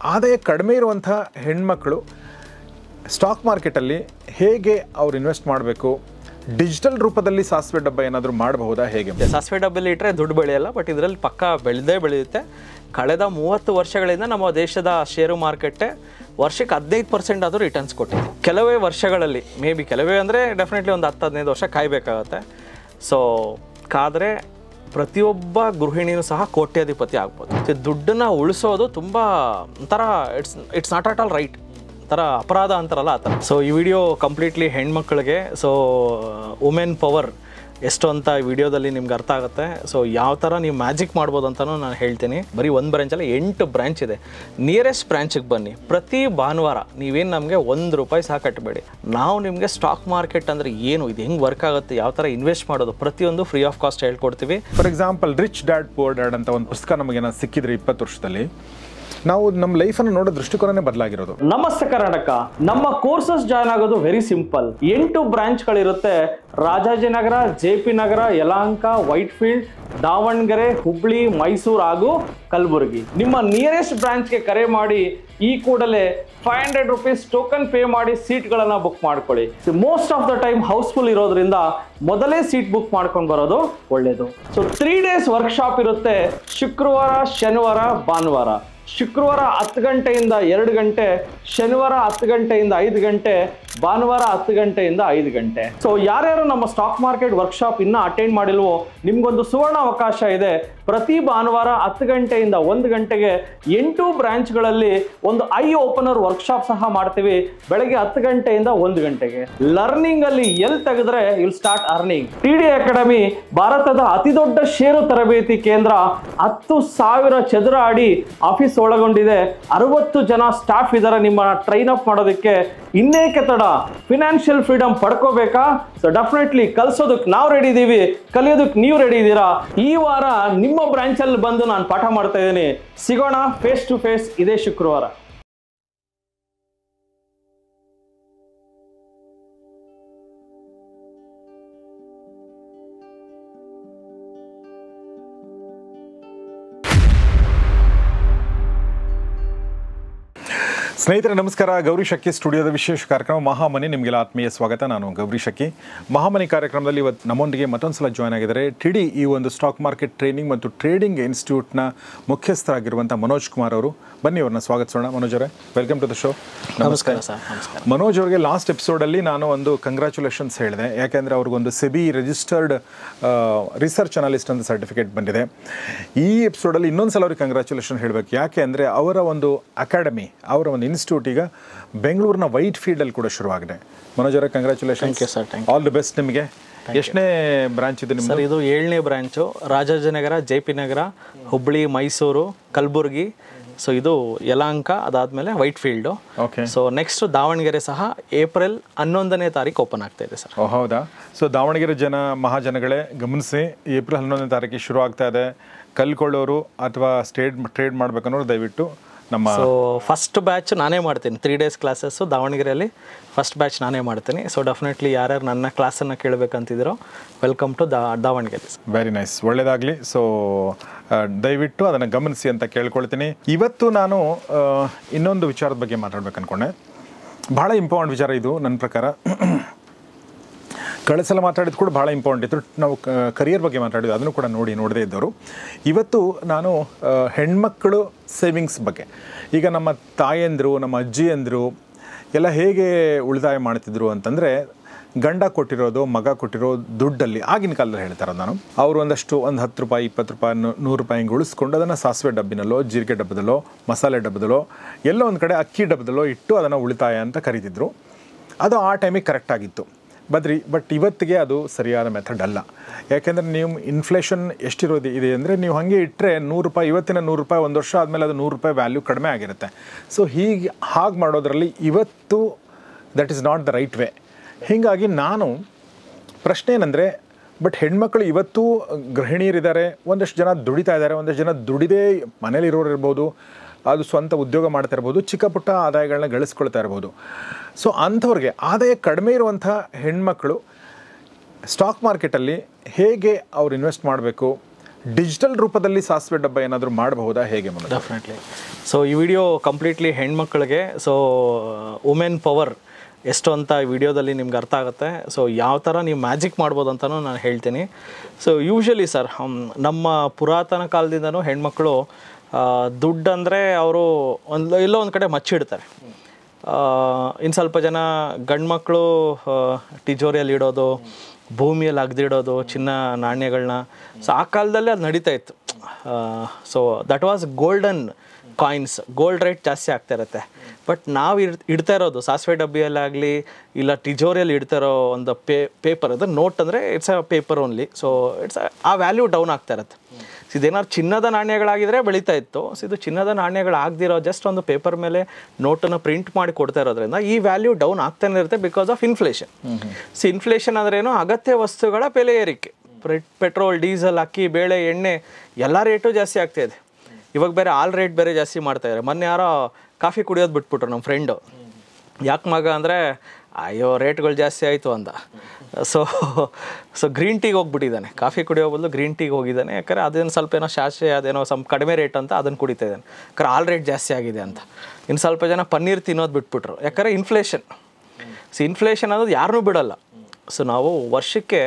ಆದಾಯ ಕಡಿಮೆ ಇರುವಂಥ ಹೆಣ್ಮಕ್ಳು ಸ್ಟಾಕ್ ಮಾರ್ಕೆಟಲ್ಲಿ ಹೇಗೆ ಅವ್ರು ಇನ್ವೆಸ್ಟ್ ಮಾಡಬೇಕು, ಡಿಜಿಟಲ್ ರೂಪದಲ್ಲಿ ಸಾಸಿವೆ ಡಬ್ಬ ಏನಾದರೂ ಮಾಡಬಹುದಾ, ಹೇಗೆ? ಸಾಸಿವೆ ಡಬ್ಬಲ್ಲಿ ಇಟ್ಟರೆ ದುಡ್ಡು ಬೆಳೆಯಲ್ಲ, ಬಟ್ ಇದರಲ್ಲಿ ಪಕ್ಕ ಬೆಳೆಯುತ್ತೆ. ಕಳೆದ 30 ವರ್ಷಗಳಿಂದ ನಮ್ಮ ದೇಶದ ಷೇರು ಮಾರುಕಟ್ಟೆ ವರ್ಷಕ್ಕೆ 15% ಆದರೂ ರಿಟರ್ನ್ಸ್ ಕೊಟ್ಟಿದೆ. ಕೆಲವೇ ವರ್ಷಗಳಲ್ಲಿ, ಮೇ ಬಿ ಕೆಲವೇ ಅಂದರೆ ಡೆಫಿನೆಟ್ಲಿ ಒಂದು 10-15 ವರ್ಷ ಕಾಯಬೇಕಾಗತ್ತೆ. ಸೊ ಕಾದರೆ ಪ್ರತಿಯೊಬ್ಬ ಗೃಹಿಣಿಯೂ ಸಹ ಕೋಟ್ಯಾಧಿಪತಿ ಆಗ್ಬೋದು. ದುಡ್ಡನ್ನು ಉಳಿಸೋದು ತುಂಬ ಒಂಥರ it's not at all right, ಥರ ಅಪರಾಧ ಅಂತಾರಲ್ಲ ಆ ಥರ. ಸೊ ಈ ವಿಡಿಯೋ ಕಂಪ್ಲೀಟ್ಲಿ ಹೆಣ್ಮಕ್ಳಿಗೆ, ಸೊ ವುಮೆನ್ ಪವರ್ ಎಷ್ಟು ಅಂತ ಈ ವಿಡಿಯೋದಲ್ಲಿ ನಿಮ್ಗೆ ಅರ್ಥ ಆಗುತ್ತೆ. ಸೊ ಯಾವ ಥರ ನೀವು ಮ್ಯಾಜಿಕ್ ಮಾಡ್ಬೋದು ಅಂತಲೂ ನಾನು ಹೇಳ್ತೀನಿ. ಬರೀ ಒಂದು ಬ್ರಾಂಚಲ್ಲಿ 8 ಬ್ರಾಂಚ್ ಇದೆ. ನಿಯರೆಸ್ಟ್ ಬ್ರಾಂಚಿಗೆ ಬನ್ನಿ. ಪ್ರತಿ ಭಾನುವಾರ ನೀವೇನು ನಮಗೆ ₹1 ಸಹ ಕಟ್ಟಬೇಡಿ. ನಾವು ನಿಮಗೆ ಸ್ಟಾಕ್ ಮಾರ್ಕೆಟ್ ಅಂದರೆ ಏನು, ಇದು ಹೆಂಗೆ ವರ್ಕ್ ಆಗುತ್ತೆ, ಯಾವ ಥರ ಇನ್ವೆಸ್ಟ್ ಮಾಡೋದು, ಪ್ರತಿಯೊಂದು ಫ್ರೀ ಆಫ್ ಕಾಸ್ಟ್ ಹೇಳ್ಕೊಡ್ತೀವಿ. For example rich dad poor dad ಅಂತ ಒಂದು ಪುಸ್ತಕ ನಮಗೇನೋ ಸಿಕ್ಕಿದ್ರೆ 20 ವರ್ಷದಲ್ಲಿ, ನಾವು ನಮ್ಮ ಲೈಫನ್ನು ನೋಡೋ ದೃಷ್ಟಿಕೋನನೇ ಬದಲಾಗಿರೋದು. ನಮಸ್ತೆ ಕರ್ನಾಟಕ. ನಮ್ಮ ಕೋರ್ಸಸ್ ಜಾಯ್ನ್ ಆಗೋದು ವೆರಿ ಸಿಂಪಲ್. 8 ಬ್ರಾಂಚ್ಗಳಿರುತ್ತೆ. ರಾಜಾಜಿನಗರ, JP ನಗರ, ಯಲಹಂಕ, ವೈಟ್ಫೀಲ್ಡ್, ದಾವಣಗೆರೆ, ಹುಬ್ಳಿ, ಮೈಸೂರು ಹಾಗೂ ಕಲಬುರಗಿ. ನಿಮ್ಮ ನಿಯರೆಸ್ಟ್ ಬ್ರಾಂಚ್ಗೆ ಕರೆ ಮಾಡಿ ಈ ಕೂಡಲೇ ₹500 ಟೋಕನ್ ಪೇ ಮಾಡಿ ಸೀಟ್ಗಳನ್ನು ಬುಕ್ ಮಾಡ್ಕೊಳ್ಳಿ. Most of the time houseful ಇರೋದ್ರಿಂದ ಮೊದಲೇ ಸೀಟ್ ಬುಕ್ ಮಾಡ್ಕೊಂಡು ಬರೋದು ಒಳ್ಳೆಯದು. ಸೊ 3 days ವರ್ಕ್ಶಾಪ್ ಇರುತ್ತೆ. ಶುಕ್ರವಾರ, ಶನಿವಾರ, ಭಾನುವಾರ. ಶುಕ್ರವಾರ 10 ಗಂಟೆಯಿಂದ 2 ಗಂಟೆ, ಶನಿವಾರ 10 ಗಂಟೆಯಿಂದ 5 ಗಂಟೆ, ಭಾನುವಾರ 10 ಗಂಟೆಯಿಂದ 5 ಗಂಟೆ. ಸೊ ಯಾರ್ಯಾರು ನಮ್ಮ ಸ್ಟಾಕ್ ಮಾರ್ಕೆಟ್ ವರ್ಕ್ಶಾಪ್ ಇನ್ನೂ ಅಟೆಂಡ್ ಮಾಡಿಲ್ವೋ ನಿಮ್ಗೊಂದು ಸುವರ್ಣ ಅವಕಾಶ ಇದೆ. ಪ್ರತಿ ಭಾನುವಾರ 10 ಗಂಟೆಯಿಂದ 1 ಗಂಟೆಗೆ 8 ಬ್ರಾಂಚ್ಗಳಲ್ಲಿ ಒಂದು ಐ ಓಪನರ್ ವರ್ಕ್ಶಾಪ್ ಸಹ ಮಾಡ್ತೀವಿ. ಬೆಳಗ್ಗೆ 10 ಗಂಟೆಯಿಂದ 1 ಗಂಟೆಗೆ. ಲರ್ನಿಂಗ್ ಅಲ್ಲಿ ಎಲ್ಲಿ ತೆಗೆದ್ರೆ will start earning. TD academy ಭಾರತದ ಅತಿ ದೊಡ್ಡ ಷೇರು ತರಬೇತಿ ಕೇಂದ್ರ. 10,000 ಚದರ ಅಡಿ ಆಫೀಸ್ ಒಳಗೊಂಡಿದೆ. 60 ಜನ ಸ್ಟಾಫ್ ಇದ್ದಾರೆ ನಿಮ್ಮನ್ನ ಟ್ರೈನ್ ಅಪ್ ಮಾಡೋದಕ್ಕೆ. ಇನ್ನೇಕೆ ತಡ, ಫಿನಾನ್ಷಿಯಲ್ ಫ್ರೀಡಮ್ ಪಡ್ಕೋಬೇಕಾ? ಸೊ ಡೆಫಿನೆಟ್ಲಿ ಕಲಿಸೋದಕ್ಕೆ ನಾವು ರೆಡಿ ಇದ್ದೀವಿ, ಕಲಿಯೋದಕ್ಕೆ ನೀವು ರೆಡಿ ಇದ್ದೀರಾ? ಈ ವಾರ ನಿಮ್ಮ ಬ್ರಾಂಚಲ್ಲಿ ಬಂದು ನಾನು ಪಾಠ ಮಾಡ್ತಾ ಇದ್ದೀನಿ. ಸಿಗೋಣ ಫೇಸ್ ಟು ಫೇಸ್ ಇದೇ ಶುಕ್ರವಾರ. ಸ್ನೇಹಿತರೆ ನಮಸ್ಕಾರ. ಗೌರಿ ಶಕ್ಕಿ ಸ್ಟುಡಿಯೋದ ವಿಶೇಷ ಕಾರ್ಯಕ್ರಮ ಮಹಾಮನಿ, ನಿಮಗೆಲ್ಲ ಆತ್ಮೀಯ ಸ್ವಾಗತ. ನಾನು ಗೌರಿ ಶಕ್ಕಿ. ಮಹಾಮನಿ ಕಾರ್ಯಕ್ರಮದಲ್ಲಿ ಇವತ್ತು ನಮ್ಮೊಂದಿಗೆ ಮತ್ತೊಂದು ಸಲ ಜಾಯ್ನ್ ಆಗಿದ್ದಾರೆ TD ಈ ಒಂದು ಸ್ಟಾಕ್ ಮಾರ್ಕೆಟ್ ಟ್ರೈನಿಂಗ್ ಮತ್ತು ಟ್ರೇಡಿಂಗ್ ಇನ್ಸ್ಟಿಟ್ಯೂಟ್ನ ಮುಖ್ಯಸ್ಥರಾಗಿರುವಂಥ ಮನೋಜ್ ಕುಮಾರ್ ಅವರು. ಬನ್ನಿ ಅವ್ರನ್ನ ಸ್ವಾಗತಿಸೋಣ. ಮನೋಜ್ ಅವರೇ, ವೆಲ್ಕಮ್ ಟು ದ ಶೋ. ನಮಸ್ಕಾರ ಸರ್. ನಮಸ್ಕಾರ. ಮನೋಜ್ ಅವರಿಗೆ ಲಾಸ್ಟ್ ಎಪಿಸೋಡಲ್ಲಿ ನಾನು ಒಂದು ಕಂಗ್ರ್ಯಾಚುಲೇಷನ್ಸ್ ಹೇಳಿದೆ, ಯಾಕೆಂದರೆ ಅವ್ರಿಗೊಂದು SEBI ರಿಜಿಸ್ಟರ್ಡ್ ರಿಸರ್ಚ್ ಅನಾಲಿಸ್ಟ್ ಅಂತ ಸರ್ಟಿಫಿಕೇಟ್ ಬಂದಿದೆ. ಈ ಎಪಿಸೋಡಲ್ಲಿ ಇನ್ನೊಂದು ಸಲ ಅವ್ರಿಗೆ ಕಂಗ್ರ್ಯಾಚುಲೇಷನ್ ಹೇಳಬೇಕು. ಯಾಕೆ ಅಂದರೆ ಅವರ ಒಂದು ಅಕಾಡೆಮಿ, ಅವರ ಒಂದು ಇನ್ಸ್ಟಿಟ್ಯೂಟ್ ಈಗ ಬೆಂಗಳೂರಿನ ವೈಟ್ ಫೀಲ್ಡಲ್ಲಿ ಕೂಡ ಶುರುವಾಗಿದೆ. ಮನೋಜ್ ಅವರೇ, ಕಂಗ್ರ್ಯಾಚುಲೇಷನ್. ಆಲ್ ದಿ ಬೆಸ್ಟ್ ನಿಮಗೆ. ಎಷ್ಟನೇ ಬ್ರಾಂಚ್ ಇದೆ ನಿಮ್ದು? ಸರ್ ಇದು 7ನೇ ಬ್ರಾಂಚು. ರಾಜಾಜಿನಗರ, JP ನಗರ, ಹುಬ್ಳಿ, ಮೈಸೂರು, ಕಲಬುರಗಿ. ಸೊ ಇದು ಯಲಹಂಕ, ಅದಾದಮೇಲೆ white field. Okay. So next Davanagere ಸಹ ಏಪ್ರಿಲ್ 11ನೇ ತಾರೀಕು ಓಪನ್ ಆಗ್ತಾ ಇದೆ ಸರ್. ಹೌದಾ? ಸೊ ದಾವಣಗೆರೆ ಮಹಾಜನಗಳೇ ಗಮನಿಸಿ, ಏಪ್ರಿಲ್ 11ನೇ ತಾರೀಕಿಗೆ ಶುರು ಆಗ್ತಾ ಇದೆ. ಕಲ್ಕೊಳ್ಳೋರು ಅಥವಾ ಟ್ರೇಡ್ ಮಾಡ್ಬೇಕನ್ನೋರು ದಯವಿಟ್ಟು ನಮ್ಮ ಫಸ್ಟ್ ಬ್ಯಾಚ್ ನಾನೇ ಮಾಡ್ತೀನಿ. 3 days ಕ್ಲಾಸಸ್ಸು ದಾವಣಗೆರೆಯಲ್ಲಿ ಫಸ್ಟ್ ಬ್ಯಾಚ್ ನಾನೇ ಮಾಡ್ತೀನಿ. ಸೊ ಡೆಫಿನೆಟ್ಲಿ ಯಾರ್ಯಾರು ನನ್ನ ಕ್ಲಾಸನ್ನು ಕೇಳಬೇಕಂತಿದ್ದೀರೋ welcome to Davangere. Very nice, ಒಳ್ಳೆಯದಾಗಲಿ. ಸೊ ದಯವಿಟ್ಟು ಅದನ್ನು ಗಮನಿಸಿ ಅಂತ ಕೇಳ್ಕೊಳ್ತೀನಿ. ಇವತ್ತು ನಾನು ಇನ್ನೊಂದು ವಿಚಾರದ ಬಗ್ಗೆ ಮಾತಾಡ್ಬೇಕು ಅಂದ್ಕೊಂಡೆ. ಭಾಳ ಇಂಪಾರ್ಟೆಂಟ್ ವಿಚಾರ ಇದು ನನ್ನ ಪ್ರಕಾರ. ಕಳೆದ ಸಲ ಮಾತಾಡಿದ್ದು ಕೂಡ ಭಾಳ ಇಂಪಾರ್ಟೆಂಟ್ ಇತ್ತು. ನಾವು ಕರಿಯರ್ ಬಗ್ಗೆ ಮಾತಾಡಿದ್ದು, ಅದನ್ನು ಕೂಡ ನೋಡದೇ ಇದ್ದವರು. ಇವತ್ತು ನಾನು ಹೆಣ್ಮಕ್ಕಳು ಸೇವಿಂಗ್ಸ್ ಬಗ್ಗೆ, ಈಗ ನಮ್ಮ ತಾಯಂದರು, ನಮ್ಮ ಅಜ್ಜಿಯಂದರು ಎಲ್ಲ ಹೇಗೆ ಉಳಿತಾಯ ಮಾಡ್ತಿದ್ರು ಅಂತಂದರೆ, ಗಂಡ ಕೊಟ್ಟಿರೋದು, ಮಗ ಕೊಟ್ಟಿರೋ ದುಡ್ಡಲ್ಲಿ, ಆಗಿನ ಕಾಲದಲ್ಲಿ ಹೇಳ್ತಾರೆ ನಾನು, ಅವರು ಒಂದು ₹10, ₹20, ₹20, ₹100 ಹಿಂಗೆ ಉಳಿಸ್ಕೊಂಡು ಅದನ್ನು ಸಾಸಿವೆ ಡಬ್ಬಿನಲ್ಲೋ, ಜೀರಿಗೆ ಡಬ್ಬದಲ್ಲೋ, ಮಸಾಲೆ ಡಬ್ಬದಲ್ಲೋ, ಎಲ್ಲೋ ಒಂದು ಕಡೆ ಅಕ್ಕಿ ಡಬ್ಬದಲ್ಲೋ ಇಟ್ಟು ಅದನ್ನು ಉಳಿತಾಯ ಅಂತ ಕರೀತಿದ್ರು. ಅದು ಆ ಟೈಮಿಗೆ ಕರೆಕ್ಟಾಗಿತ್ತು. ಬಟ್ ಇವತ್ತಿಗೆ ಅದು ಸರಿಯಾದ ಮೆಥಡ್ ಅಲ್ಲ. ಯಾಕೆಂದರೆ ನೀವು ಇನ್ಫ್ಲೇಷನ್ ಇದೆ ಅಂದರೆ ನೀವು ಹಾಗೆ ಇಟ್ಟರೆ ₹100, ಇವತ್ತಿನ ₹100 ಒಂದು ವರ್ಷ ಆದಮೇಲೆ ಅದು ₹100 ವ್ಯಾಲ್ಯೂ ಕಡಿಮೆ ಆಗಿರುತ್ತೆ. ಸೊ ಹಾಗೆ ಮಾಡೋದ್ರಲ್ಲಿ ಇವತ್ತು that is not the right way. ಹೀಗಾಗಿ ನಾನು ಪ್ರಶ್ನೆ ಏನಂದರೆ, ಬಟ್ ಹೆಣ್ಮಕ್ಳು ಇವತ್ತು ಗೃಹಿಣಿಯರಿದ್ದಾರೆ, ಒಂದಷ್ಟು ಜನ ದುಡಿತಾ ಇದ್ದಾರೆ, ಒಂದಷ್ಟು ಜನ ದುಡಿದೇ ಮನೇಲಿರೋರು ಇರ್ಬೋದು, ಅದು ಸ್ವಂತ ಉದ್ಯೋಗ ಮಾಡ್ತಾ ಇರ್ಬೋದು, ಚಿಕ್ಕ ಪುಟ್ಟ ಆದಾಯಗಳನ್ನ ಗಳಿಸ್ಕೊಳ್ತಾ ಇರ್ಬೋದು. ಸೊ ಅಂಥವ್ರಿಗೆ ಆದಾಯ ಕಡಿಮೆ ಇರುವಂಥ ಹೆಣ್ಮಕ್ಳು ಸ್ಟಾಕ್ ಮಾರ್ಕೆಟಲ್ಲಿ ಹೇಗೆ ಅವ್ರು ಇನ್ವೆಸ್ಟ್ ಮಾಡಬೇಕು, ಡಿಜಿಟಲ್ ರೂಪದಲ್ಲಿ ಸಾಸಿವೆ ಡಬ್ಬ ಏನಾದರೂ ಮಾಡಬಹುದಾ, ಹೇಗೆ? ಡೆಫಿನೆಟ್ಲಿ. ಸೊ ಈ ವಿಡಿಯೋ ಕಂಪ್ಲೀಟ್ಲಿ ಹೆಣ್ಮಕ್ಳಿಗೆ, ಸೊ ವುಮೆನ್ ಪವರ್ ಎಷ್ಟು ಅಂತ ವಿಡಿಯೋದಲ್ಲಿ ನಿಮ್ಗೆ ಅರ್ಥ ಆಗುತ್ತೆ. ಸೊ ಯಾವ ಥರ ನೀವು ಮ್ಯಾಜಿಕ್ ಮಾಡ್ಬೋದು ಅಂತಲೂ ನಾನು ಹೇಳ್ತೀನಿ. ಸೊ ಯೂಶ್ವಲಿ ಸರ್, ನಮ್ಮ ಪುರಾತನ ಕಾಲದಿಂದನೂ ಹೆಣ್ಮಕ್ಳು ದುಡ್ಡು ಅಂದರೆ ಅವರು ಎಲ್ಲೋ ಒಂದು ಕಡೆ ಮಚ್ಚಿಡ್ತಾರೆ. ಇನ್ನು ಸ್ವಲ್ಪ ಜನ ಗಂಡು ಮಕ್ಕಳು ತಿಜೋರಿಯಲ್ಲಿ ಇಡೋದು, ಭೂಮಿಯಲ್ಲಿ ಅಗ್ದಿಡೋದು ಚಿನ್ನ ನಾಣ್ಯಗಳನ್ನ. ಸೊ ಆ ಕಾಲದಲ್ಲಿ ಅದು ನಡೀತಾ ಇತ್ತು. So that was golden coins. Gold rate ಜಾಸ್ತಿ ಆಗ್ತಾ ಇರುತ್ತೆ. ಬಟ್ ನಾವು ಇಡ್ತಾ ಇರೋದು ಸಾಸಿವೆ ಡಬ್ಬಿಯಲ್ಲಾಗಲಿ ಇಲ್ಲ ತಿಜೋರಿಯಲ್ಲಿ ಇಡ್ತಾ ಇರೋ ಒಂದು ಪೇಪರ್, ಅದು ನೋಟ್ ಅಂದರೆ it's a paper only. So ಆ ವ್ಯಾಲ್ಯೂ ಡೌನ್ ಆಗ್ತಾ ಇರುತ್ತೆ. ಇದೇನಾದ್ರು ಚಿನ್ನದ ನಾಣ್ಯಗಳಾಗಿದ್ದರೆ ಬೆಳೀತಾ ಇತ್ತು. ಸೊ ಇದು ಚಿನ್ನದ ನಾಣ್ಯಗಳಾಗದಿರೋ ಜಸ್ಟ್ ಒಂದು ಪೇಪರ್ ಮೇಲೆ ನೋಟನ್ನು ಪ್ರಿಂಟ್ ಮಾಡಿ ಕೊಡ್ತಾ ಇರೋದ್ರಿಂದ ಈ ವ್ಯಾಲ್ಯೂ ಡೌನ್ ಆಗ್ತಾನೆ ಇರುತ್ತೆ because of inflation. So inflation ಅಂದ್ರೇನು? ಅಗತ್ಯ ವಸ್ತುಗಳ ಬೆಲೆ ಏರಿಕೆ. ಪೆಟ್ರೋಲ್, ಡೀಸೆಲ್, ಅಕ್ಕಿ, ಬೇಳೆ, ಎಣ್ಣೆ ಎಲ್ಲ ರೇಟು ಜಾಸ್ತಿ ಆಗ್ತಾಯಿದೆ. ಇವಾಗ ಬೇರೆ ಆಲ್ ರೇಟ್ ಬೇರೆ ಜಾಸ್ತಿ ಮಾಡ್ತಾಯಿದ್ದಾರೆ. ಮೊನ್ನೆ ಯಾರೋ ಕಾಫಿ ಕುಡಿಯೋದು ಬಿಟ್ಬಿಟ್ರು ನಮ್ಮ ಫ್ರೆಂಡು. ಯಾಕೆ ಮಗ ಅಂದರೆ ಅಯ್ಯೋ ರೇಟ್ಗಳು ಜಾಸ್ತಿ ಆಯಿತು ಅಂದ. ಸೊ ಗ್ರೀನ್ ಟೀಗೆ ಹೋಗ್ಬಿಟ್ಟಿದ್ದಾನೆ. ಕಾಫಿ ಕುಡಿಯೋ ಬದಲು ಗ್ರೀನ್ ಟೀಗೆ ಹೋಗಿದ್ದಾನೆ. ಯಾಕಂದರೆ ಅದೇನು ಸ್ವಲ್ಪ ಏನೋ ಶಾಸ್ತ್ರೀಯ, ಅದೇನೋ ಕಡಿಮೆ ರೇಟ್ ಅಂತ ಅದನ್ನು ಕುಡಿತಾ ಇದ್ದಾನೆ. ಯಾಕಂದ್ರೆ ಆಲ್ ರೇಟ್ ಜಾಸ್ತಿ ಆಗಿದೆ ಅಂತ. ಇನ್ನು ಸ್ವಲ್ಪ ಜನ ಪನ್ನೀರ್ ತಿನ್ನೋದು ಬಿಟ್ಬಿಟ್ರು. ಯಾಕಂದರೆ ಇನ್ಫ್ಲೇಷನ್. ಸೊ ಇನ್ಫ್ಲೇಷನ್ ಅನ್ನೋದು ಯಾರನ್ನೂ ಬಿಡೋಲ್ಲ. ಸೊ ನಾವು ವರ್ಷಕ್ಕೆ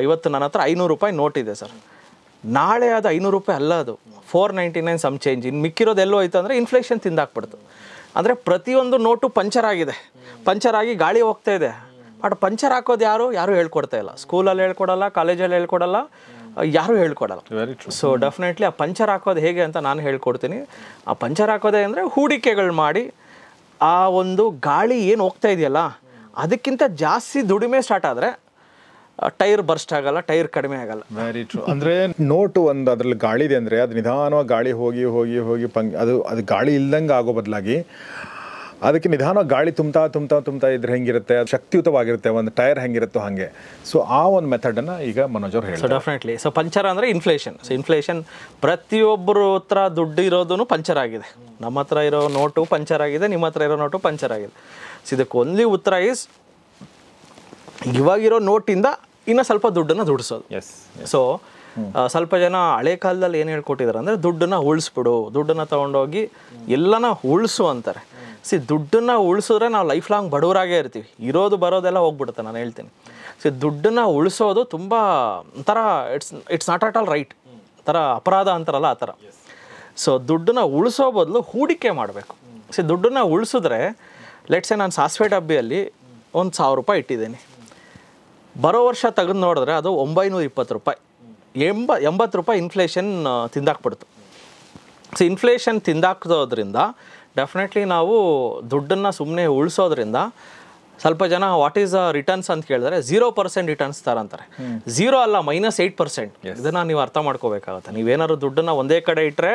ಇವತ್ತು ನನ್ನ ಹತ್ರ 500 ರೂಪಾಯಿ ನೋಟ್ ಇದೆ ಸರ್. ನಾಳೆ ಅದು 500 ರೂಪಾಯಿ ಅಲ್ಲ, ಅದು 499 ಸಮ್ ಚೇಂಜ್. ಇನ್ನು ಮಿಕ್ಕಿರೋದು ಎಲ್ಲೋ ಹೋಯ್ತು ಅಂದರೆ ಇನ್ಫ್ಲೇಷನ್ ತಿಂದಾಕ್ಬಿಡ್ತು. ಅಂದರೆ ಪ್ರತಿಯೊಂದು ನೋಟು ಪಂಚರ್ ಆಗಿದೆ. ಪಂಚರ್ ಆಗಿ ಗಾಳಿ ಹೋಗ್ತಾ ಇದೆ. ಬಟ್ ಪಂಚರ್ ಹಾಕೋದು ಯಾರು ಹೇಳ್ಕೊಡ್ತಾ ಇಲ್ಲ. ಸ್ಕೂಲಲ್ಲಿ ಹೇಳ್ಕೊಡಲ್ಲ, ಕಾಲೇಜಲ್ಲಿ ಹೇಳ್ಕೊಡಲ್ಲ, ಯಾರೂ ಹೇಳ್ಕೊಡಲ್ಲ. ಸೊ ಡೆಫಿನೆಟ್ಲಿ ಆ ಪಂಚರ್ ಹಾಕೋದು ಹೇಗೆ ಅಂತ ನಾನು ಹೇಳ್ಕೊಡ್ತೀನಿ. ಆ ಪಂಚರ್ ಹಾಕೋದೇ ಅಂದರೆ ಹೂಡಿಕೆಗಳು ಮಾಡಿ ಆ ಒಂದು ಗಾಳಿ ಏನು ಹೋಗ್ತಾ ಇದೆಯಲ್ಲ ಅದಕ್ಕಿಂತ ಜಾಸ್ತಿ ದುಡಿಮೆ ಸ್ಟಾರ್ಟ್ ಆದರೆ ಟೈರ್ ಬರ್ಸ್ಟ್ ಆಗಲ್ಲ, ಟೈರ್ ಕಡಿಮೆ ಆಗಲ್ಲ. Very true. ಅಂದರೆ ನೋಟು ಒಂದು ಅದರಲ್ಲಿ ಗಾಳಿ ಇದೆ ಅಂದರೆ ಅದು ನಿಧಾನವಾಗಿ ಗಾಳಿ ಹೋಗಿ ಹೋಗಿ ಹೋಗಿ ಅದು ಗಾಳಿ ಇಲ್ದಂಗೆ ಆಗೋ ಬದಲಾಗಿ ಅದಕ್ಕೆ ನಿಧಾನವಾಗಿ ಗಾಳಿ ತುಂಬ್ತಾ ಇದ್ರೆ ಹೆಂಗಿರುತ್ತೆ, ಅದು ಶಕ್ತಿಯುತವಾಗಿರುತ್ತೆ. ಒಂದು ಟೈರ್ ಹೆಂಗಿರುತ್ತೋ ಹಾಗೆ. ಸೊ ಆ ಒಂದು ಮೆಥಡನ್ನು ಈಗ ಮನೋಜ್ ಅವ್ರು ಹೇಳ್ತಾರೆ. So definitely. ಸೊ ಪಂಚರ್ ಅಂದರೆ ಇನ್ಫ್ಲೇಷನ್. ಸೊ ಇನ್ಫ್ಲೇಷನ್ ಪ್ರತಿಯೊಬ್ಬರ ಹತ್ರ ದುಡ್ಡು ಇರೋದು ಪಂಚರ್ ಆಗಿದೆ. ನಮ್ಮ ಹತ್ರ ಇರೋ ನೋಟು ಪಂಚರ್ ಆಗಿದೆ, ನಿಮ್ಮ ಹತ್ರ ಇರೋ ನೋಟು ಪಂಚರ್ ಆಗಿದೆ. ಸೊ ಇದಕ್ಕೆ ಒಂದೇ ಉತ್ತರ ಈಸ್ ಇವಾಗಿರೋ ನೋಟಿಂದ ಇನ್ನೂ ಸ್ವಲ್ಪ ದುಡ್ಡನ್ನು ದುಡಿಸೋದು. ಸೊ ಸ್ವಲ್ಪ ಜನ ಹಳೆ ಕಾಲದಲ್ಲಿ ಏನು ಹೇಳ್ಕೊಟ್ಟಿದ್ದಾರೆ ಅಂದರೆ ದುಡ್ಡನ್ನು ಉಳಿಸ್ಬಿಡು, ದುಡ್ಡನ್ನು ತೊಗೊಂಡೋಗಿ ಎಲ್ಲನ ಉಳಿಸು ಅಂತಾರೆ. ದುಡ್ಡನ್ನು ಉಳಿಸಿದ್ರೆ ನಾವು ಲೈಫ್ ಲಾಂಗ್ ಬಡವರಾಗೇ ಇರ್ತೀವಿ. ಇರೋದು ಬರೋದೆಲ್ಲ ಹೋಗ್ಬಿಡುತ್ತೆ. ನಾನು ಹೇಳ್ತೀನಿ, ದುಡ್ಡನ್ನು ಉಳಿಸೋದು ತುಂಬ ಒಂಥರ it's not at all right, ಥರ ಅಪರಾಧ ಅಂತಾರಲ್ಲ ಆ ಥರ. ಸೊ ದುಡ್ಡನ್ನು ಉಳಿಸೋ ಬದಲು ಹೂಡಿಕೆ ಮಾಡಬೇಕು. ದುಡ್ಡನ್ನು ಉಳಿಸಿದ್ರೆ ಲೆಟ್ಸೆ ನಾನು ಸಾಸಿವೆ ಡಬ್ಬಿಯಲ್ಲಿ 1000 ರೂಪಾಯಿ ಇಟ್ಟಿದ್ದೀನಿ. ಬರೋ ವರ್ಷ ತೆಗೆದು ನೋಡಿದ್ರೆ ಅದು 920 ರೂಪಾಯಿ. 80 ರೂಪಾಯಿ ಇನ್ಫ್ಲೇಷನ್ ತಿಂದಾಕ್ಬಿಡ್ತು. ಸೊ ಇನ್ಫ್ಲೇಷನ್ ತಿಂದಾಕೋದ್ರಿಂದ ಡೆಫಿನೆಟ್ಲಿ ನಾವು ದುಡ್ಡನ್ನು ಸುಮ್ಮನೆ ಉಳಿಸೋದ್ರಿಂದ ಸ್ವಲ್ಪ ಜನ ವಾಟ್ ಈಸ್ ರಿಟರ್ನ್ಸ್ ಅಂತ ಕೇಳಿದ್ರೆ 0% ರಿಟರ್ನ್ಸ್ ಅಂತಾರೆ. 0 ಅಲ್ಲ, -8%. ಇದನ್ನು ನೀವು ಅರ್ಥ ಮಾಡ್ಕೋಬೇಕಾಗುತ್ತೆ. ನೀವೇನಾದ್ರು ದುಡ್ಡನ್ನು ಒಂದೇ ಕಡೆ ಇಟ್ಟರೆ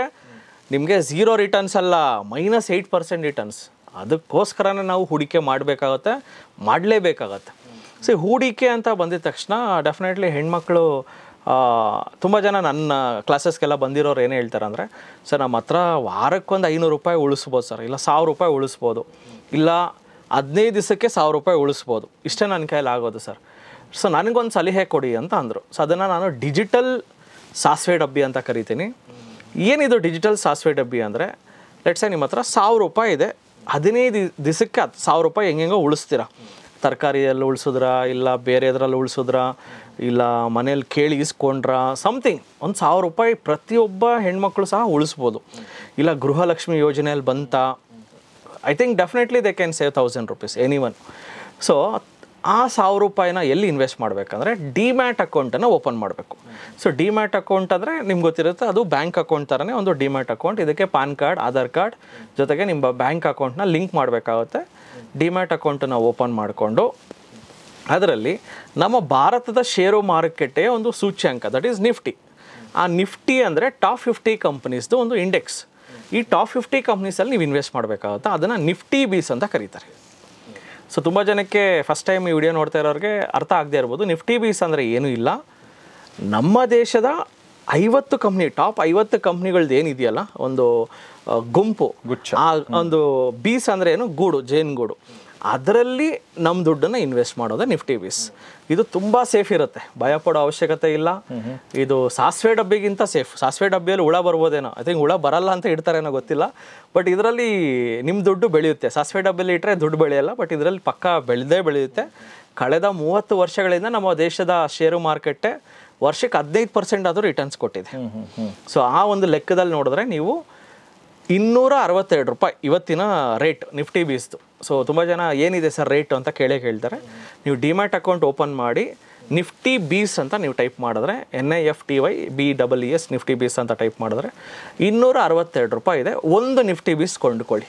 ನಿಮಗೆ 0 ರಿಟರ್ನ್ಸ್ ಅಲ್ಲ, -8% ರಿಟರ್ನ್ಸ್. ಅದಕ್ಕೋಸ್ಕರನೇ ನಾವು ಹೂಡಿಕೆ ಮಾಡಬೇಕಾಗತ್ತೆ, ಮಾಡಲೇಬೇಕಾಗತ್ತೆ. ಸೊ ಹೂಡಿಕೆ ಅಂತ ಬಂದಿದ ತಕ್ಷಣ ಡೆಫಿನೆಟ್ಲಿ ಹೆಣ್ಮಕ್ಳು ತುಂಬ ಜನ ನನ್ನ ಕ್ಲಾಸಸ್ಗೆಲ್ಲ ಬಂದಿರೋರು ಏನು ಹೇಳ್ತಾರೆ ಅಂದರೆ, ಸರ್ ನಮ್ಮ ಹತ್ರ ವಾರಕ್ಕೊಂದು 500 ರೂಪಾಯಿ ಉಳಿಸ್ಬೋದು ಸರ್, ಇಲ್ಲ 1000 ರೂಪಾಯಿ ಉಳಿಸ್ಬೋದು, ಇಲ್ಲ 15 ದಿವಸಕ್ಕೆ 1000 ರೂಪಾಯಿ ಉಳಿಸ್ಬೋದು, ಇಷ್ಟೇ ನನ್ನ ಕೈಯಲ್ಲಿ ಆಗೋದು ಸರ್. ಸೊ ನನಗೊಂದು ಸಲಹೆ ಕೊಡಿ ಅಂತ ಅಂದರು. ಸೊ ಅದನ್ನು ನಾನು ಡಿಜಿಟಲ್ ಸಾಸಿವೆ ಡಬ್ಬಿ ಅಂತ ಕರಿತೀನಿ. ಏನಿದು ಡಿಜಿಟಲ್ ಸಾಸಿವೆ ಡಬ್ಬಿ ಅಂದರೆ, ಲೆಟ್ಸೆ ನಿಮ್ಮ ಹತ್ರ 1000 ರೂಪಾಯಿ ಇದೆ, 15 ದಿವಸಕ್ಕೆ 1000 ರೂಪಾಯಿ ಹೆಂಗೆಂಗೋ ಉಳಿಸ್ತೀರಾ. ತರಕಾರಿಯಲ್ಲಿ ಉಳಿಸಿದ್ರ, ಇಲ್ಲ ಬೇರೆ ಇದರಲ್ಲಿ ಉಳಿಸಿದ್ರ, ಇಲ್ಲ ಮನೇಲಿ ಕೇಳಿ ಇಸ್ಕೊಂಡ್ರ, ಸಮಥಿಂಗ್ ಒಂದು 1000 ರೂಪಾಯಿ ಪ್ರತಿಯೊಬ್ಬ ಹೆಣ್ಮಕ್ಳು ಸಹ ಉಳಿಸ್ಬೋದು. ಇಲ್ಲ ಗೃಹಲಕ್ಷ್ಮಿ ಯೋಜನೆಯಲ್ಲಿ ಬಂತ, I think definitely they can save 1000 rupees any one. So ಆ 1000 ರೂಪಾಯಿನ ಎಲ್ಲಿ ಇನ್ವೆಸ್ಟ್ ಮಾಡಬೇಕಂದ್ರೆ ಡಿಮ್ಯಾಟ್ ಅಕೌಂಟನ್ನು ಓಪನ್ ಮಾಡಬೇಕು. ಸೊ ಡಿಮ್ಯಾಟ್ ಅಕೌಂಟ್ ಅಂದರೆ ನಿಮ್ಗೆ ಗೊತ್ತಿರುತ್ತೆ, ಅದು ಬ್ಯಾಂಕ್ ಅಕೌಂಟ್ ಥರನೇ ಒಂದು ಡಿಮ್ಯಾಟ್ ಅಕೌಂಟ್. ಇದಕ್ಕೆ ಪಾನ್ ಕಾರ್ಡ್, ಆಧಾರ್ ಕಾರ್ಡ್ ಜೊತೆಗೆ ನಿಮ್ಮ ಬ್ಯಾಂಕ್ ಅಕೌಂಟ್ನ ಲಿಂಕ್ ಮಾಡಬೇಕಾಗುತ್ತೆ. ಡಿಮ್ಯಾಟ್ ಅಕೌಂಟನ್ನು ಓಪನ್ ಮಾಡಿಕೊಂಡು ಅದರಲ್ಲಿ ನಮ್ಮ ಭಾರತದ ಷೇರು ಮಾರುಕಟ್ಟೆಯ ಒಂದು ಸೂಚ್ಯಂಕ, ದಟ್ ಈಸ್ ನಿಫ್ಟಿ. ಆ ನಿಫ್ಟಿ ಅಂದರೆ ಟಾಪ್ 50 ಕಂಪ್ನೀಸ್ದು ಒಂದು ಇಂಡೆಕ್ಸ್. ಈ ಟಾಪ್ 50 ಕಂಪ್ನೀಸಲ್ಲಿ ನೀವು ಇನ್ವೆಸ್ಟ್ ಮಾಡಬೇಕಾಗುತ್ತೆ. ಅದನ್ನು ನಿಫ್ಟಿ ಬೀಸ್ ಅಂತ ಕರೀತಾರೆ. ಸೊ ತುಂಬ ಜನಕ್ಕೆ ಫಸ್ಟ್ ಟೈಮ್ ಈ ವಿಡಿಯೋ ನೋಡ್ತಾ ಇರೋರಿಗೆ ಅರ್ಥ ಆಗದೆ ಇರ್ಬೋದು. ನಿಫ್ಟಿ ಬೀಸ್ ಅಂದರೆ ಏನೂ ಇಲ್ಲ, ನಮ್ಮ ದೇಶದ 50 ಕಂಪ್ನಿ, ಟಾಪ್ 50 ಕಂಪ್ನಿಗಳ್ದು ಏನಿದೆಯಲ್ಲ ಒಂದು ಗುಂಪು, ಆ ಒಂದು ಬೀಸ್ ಅಂದರೆ ಏನು, ಗೂಡು, ಜೇನುಗೂಡು. ಅದರಲ್ಲಿ ನಮ್ಮ ದುಡ್ಡನ್ನು ಇನ್ವೆಸ್ಟ್ ಮಾಡೋದೇ ನಿಫ್ಟಿ ಬೀಸ್. ಇದು ತುಂಬ ಸೇಫ್ ಇರುತ್ತೆ, ಭಯ ಪಡೋ ಅವಶ್ಯಕತೆ ಇಲ್ಲ. ಇದು ಸಾಸಿವೆ ಡಬ್ಬಿಗಿಂತ ಸೇಫ್. ಸಾಸಿವೆ ಡಬ್ಬಿಯಲ್ಲಿ ಹುಳ ಬರ್ಬೋದೇನೋ, ಐ ಥಿಂಕ್ ಹುಳ ಬರಲ್ಲ ಅಂತ ಇಡ್ತಾರೇನೋ ಗೊತ್ತಿಲ್ಲ, ಬಟ್ ಇದರಲ್ಲಿ ನಿಮ್ಮ ದುಡ್ಡು ಬೆಳೆಯುತ್ತೆ. ಸಾಸಿವೆ ಡಬ್ಬಿಯಲ್ಲಿ ಇಟ್ಟರೆ ದುಡ್ಡು ಬೆಳೆಯಲ್ಲ, ಬಟ್ ಇದರಲ್ಲಿ ಪಕ್ಕ ಬೆಳೆಯುತ್ತೆ. ಕಳೆದ 30 ವರ್ಷಗಳಿಂದ ನಮ್ಮ ದೇಶದ ಷೇರು ಮಾರುಕಟ್ಟೆ ವರ್ಷಕ್ಕೆ 15% ಆದರೂ ರಿಟರ್ನ್ಸ್ ಕೊಟ್ಟಿದೆ. ಸೊ ಆ ಒಂದು ಲೆಕ್ಕದಲ್ಲಿ ನೋಡಿದ್ರೆ ನೀವು 262 ರೂಪಾಯಿ ಇವತ್ತಿನ ರೇಟ್ ನಿಫ್ಟಿ ಬೀಸ್ದು. ಸೊ ತುಂಬ ಜನ ಏನಿದೆ ಸರ್ ರೇಟ್ ಅಂತ ಕೇಳ್ತಾರೆ. ನೀವು ಡಿಮ್ಯಾಟ್ ಅಕೌಂಟ್ ಓಪನ್ ಮಾಡಿ ನಿಫ್ಟಿ ಬೀಸ್ ಅಂತ ನೀವು ಟೈಪ್ ಮಾಡಿದ್ರೆ, NIFTYBEES ನಿಫ್ಟಿ ಬೀಸ್ ಅಂತ ಟೈಪ್ ಮಾಡಿದ್ರೆ 262 ರೂಪಾಯಿ ಇದೆ. ಒಂದು ನಿಫ್ಟಿ ಬೀಸ್ ಕೊಂಡುಕೊಳ್ಳಿ.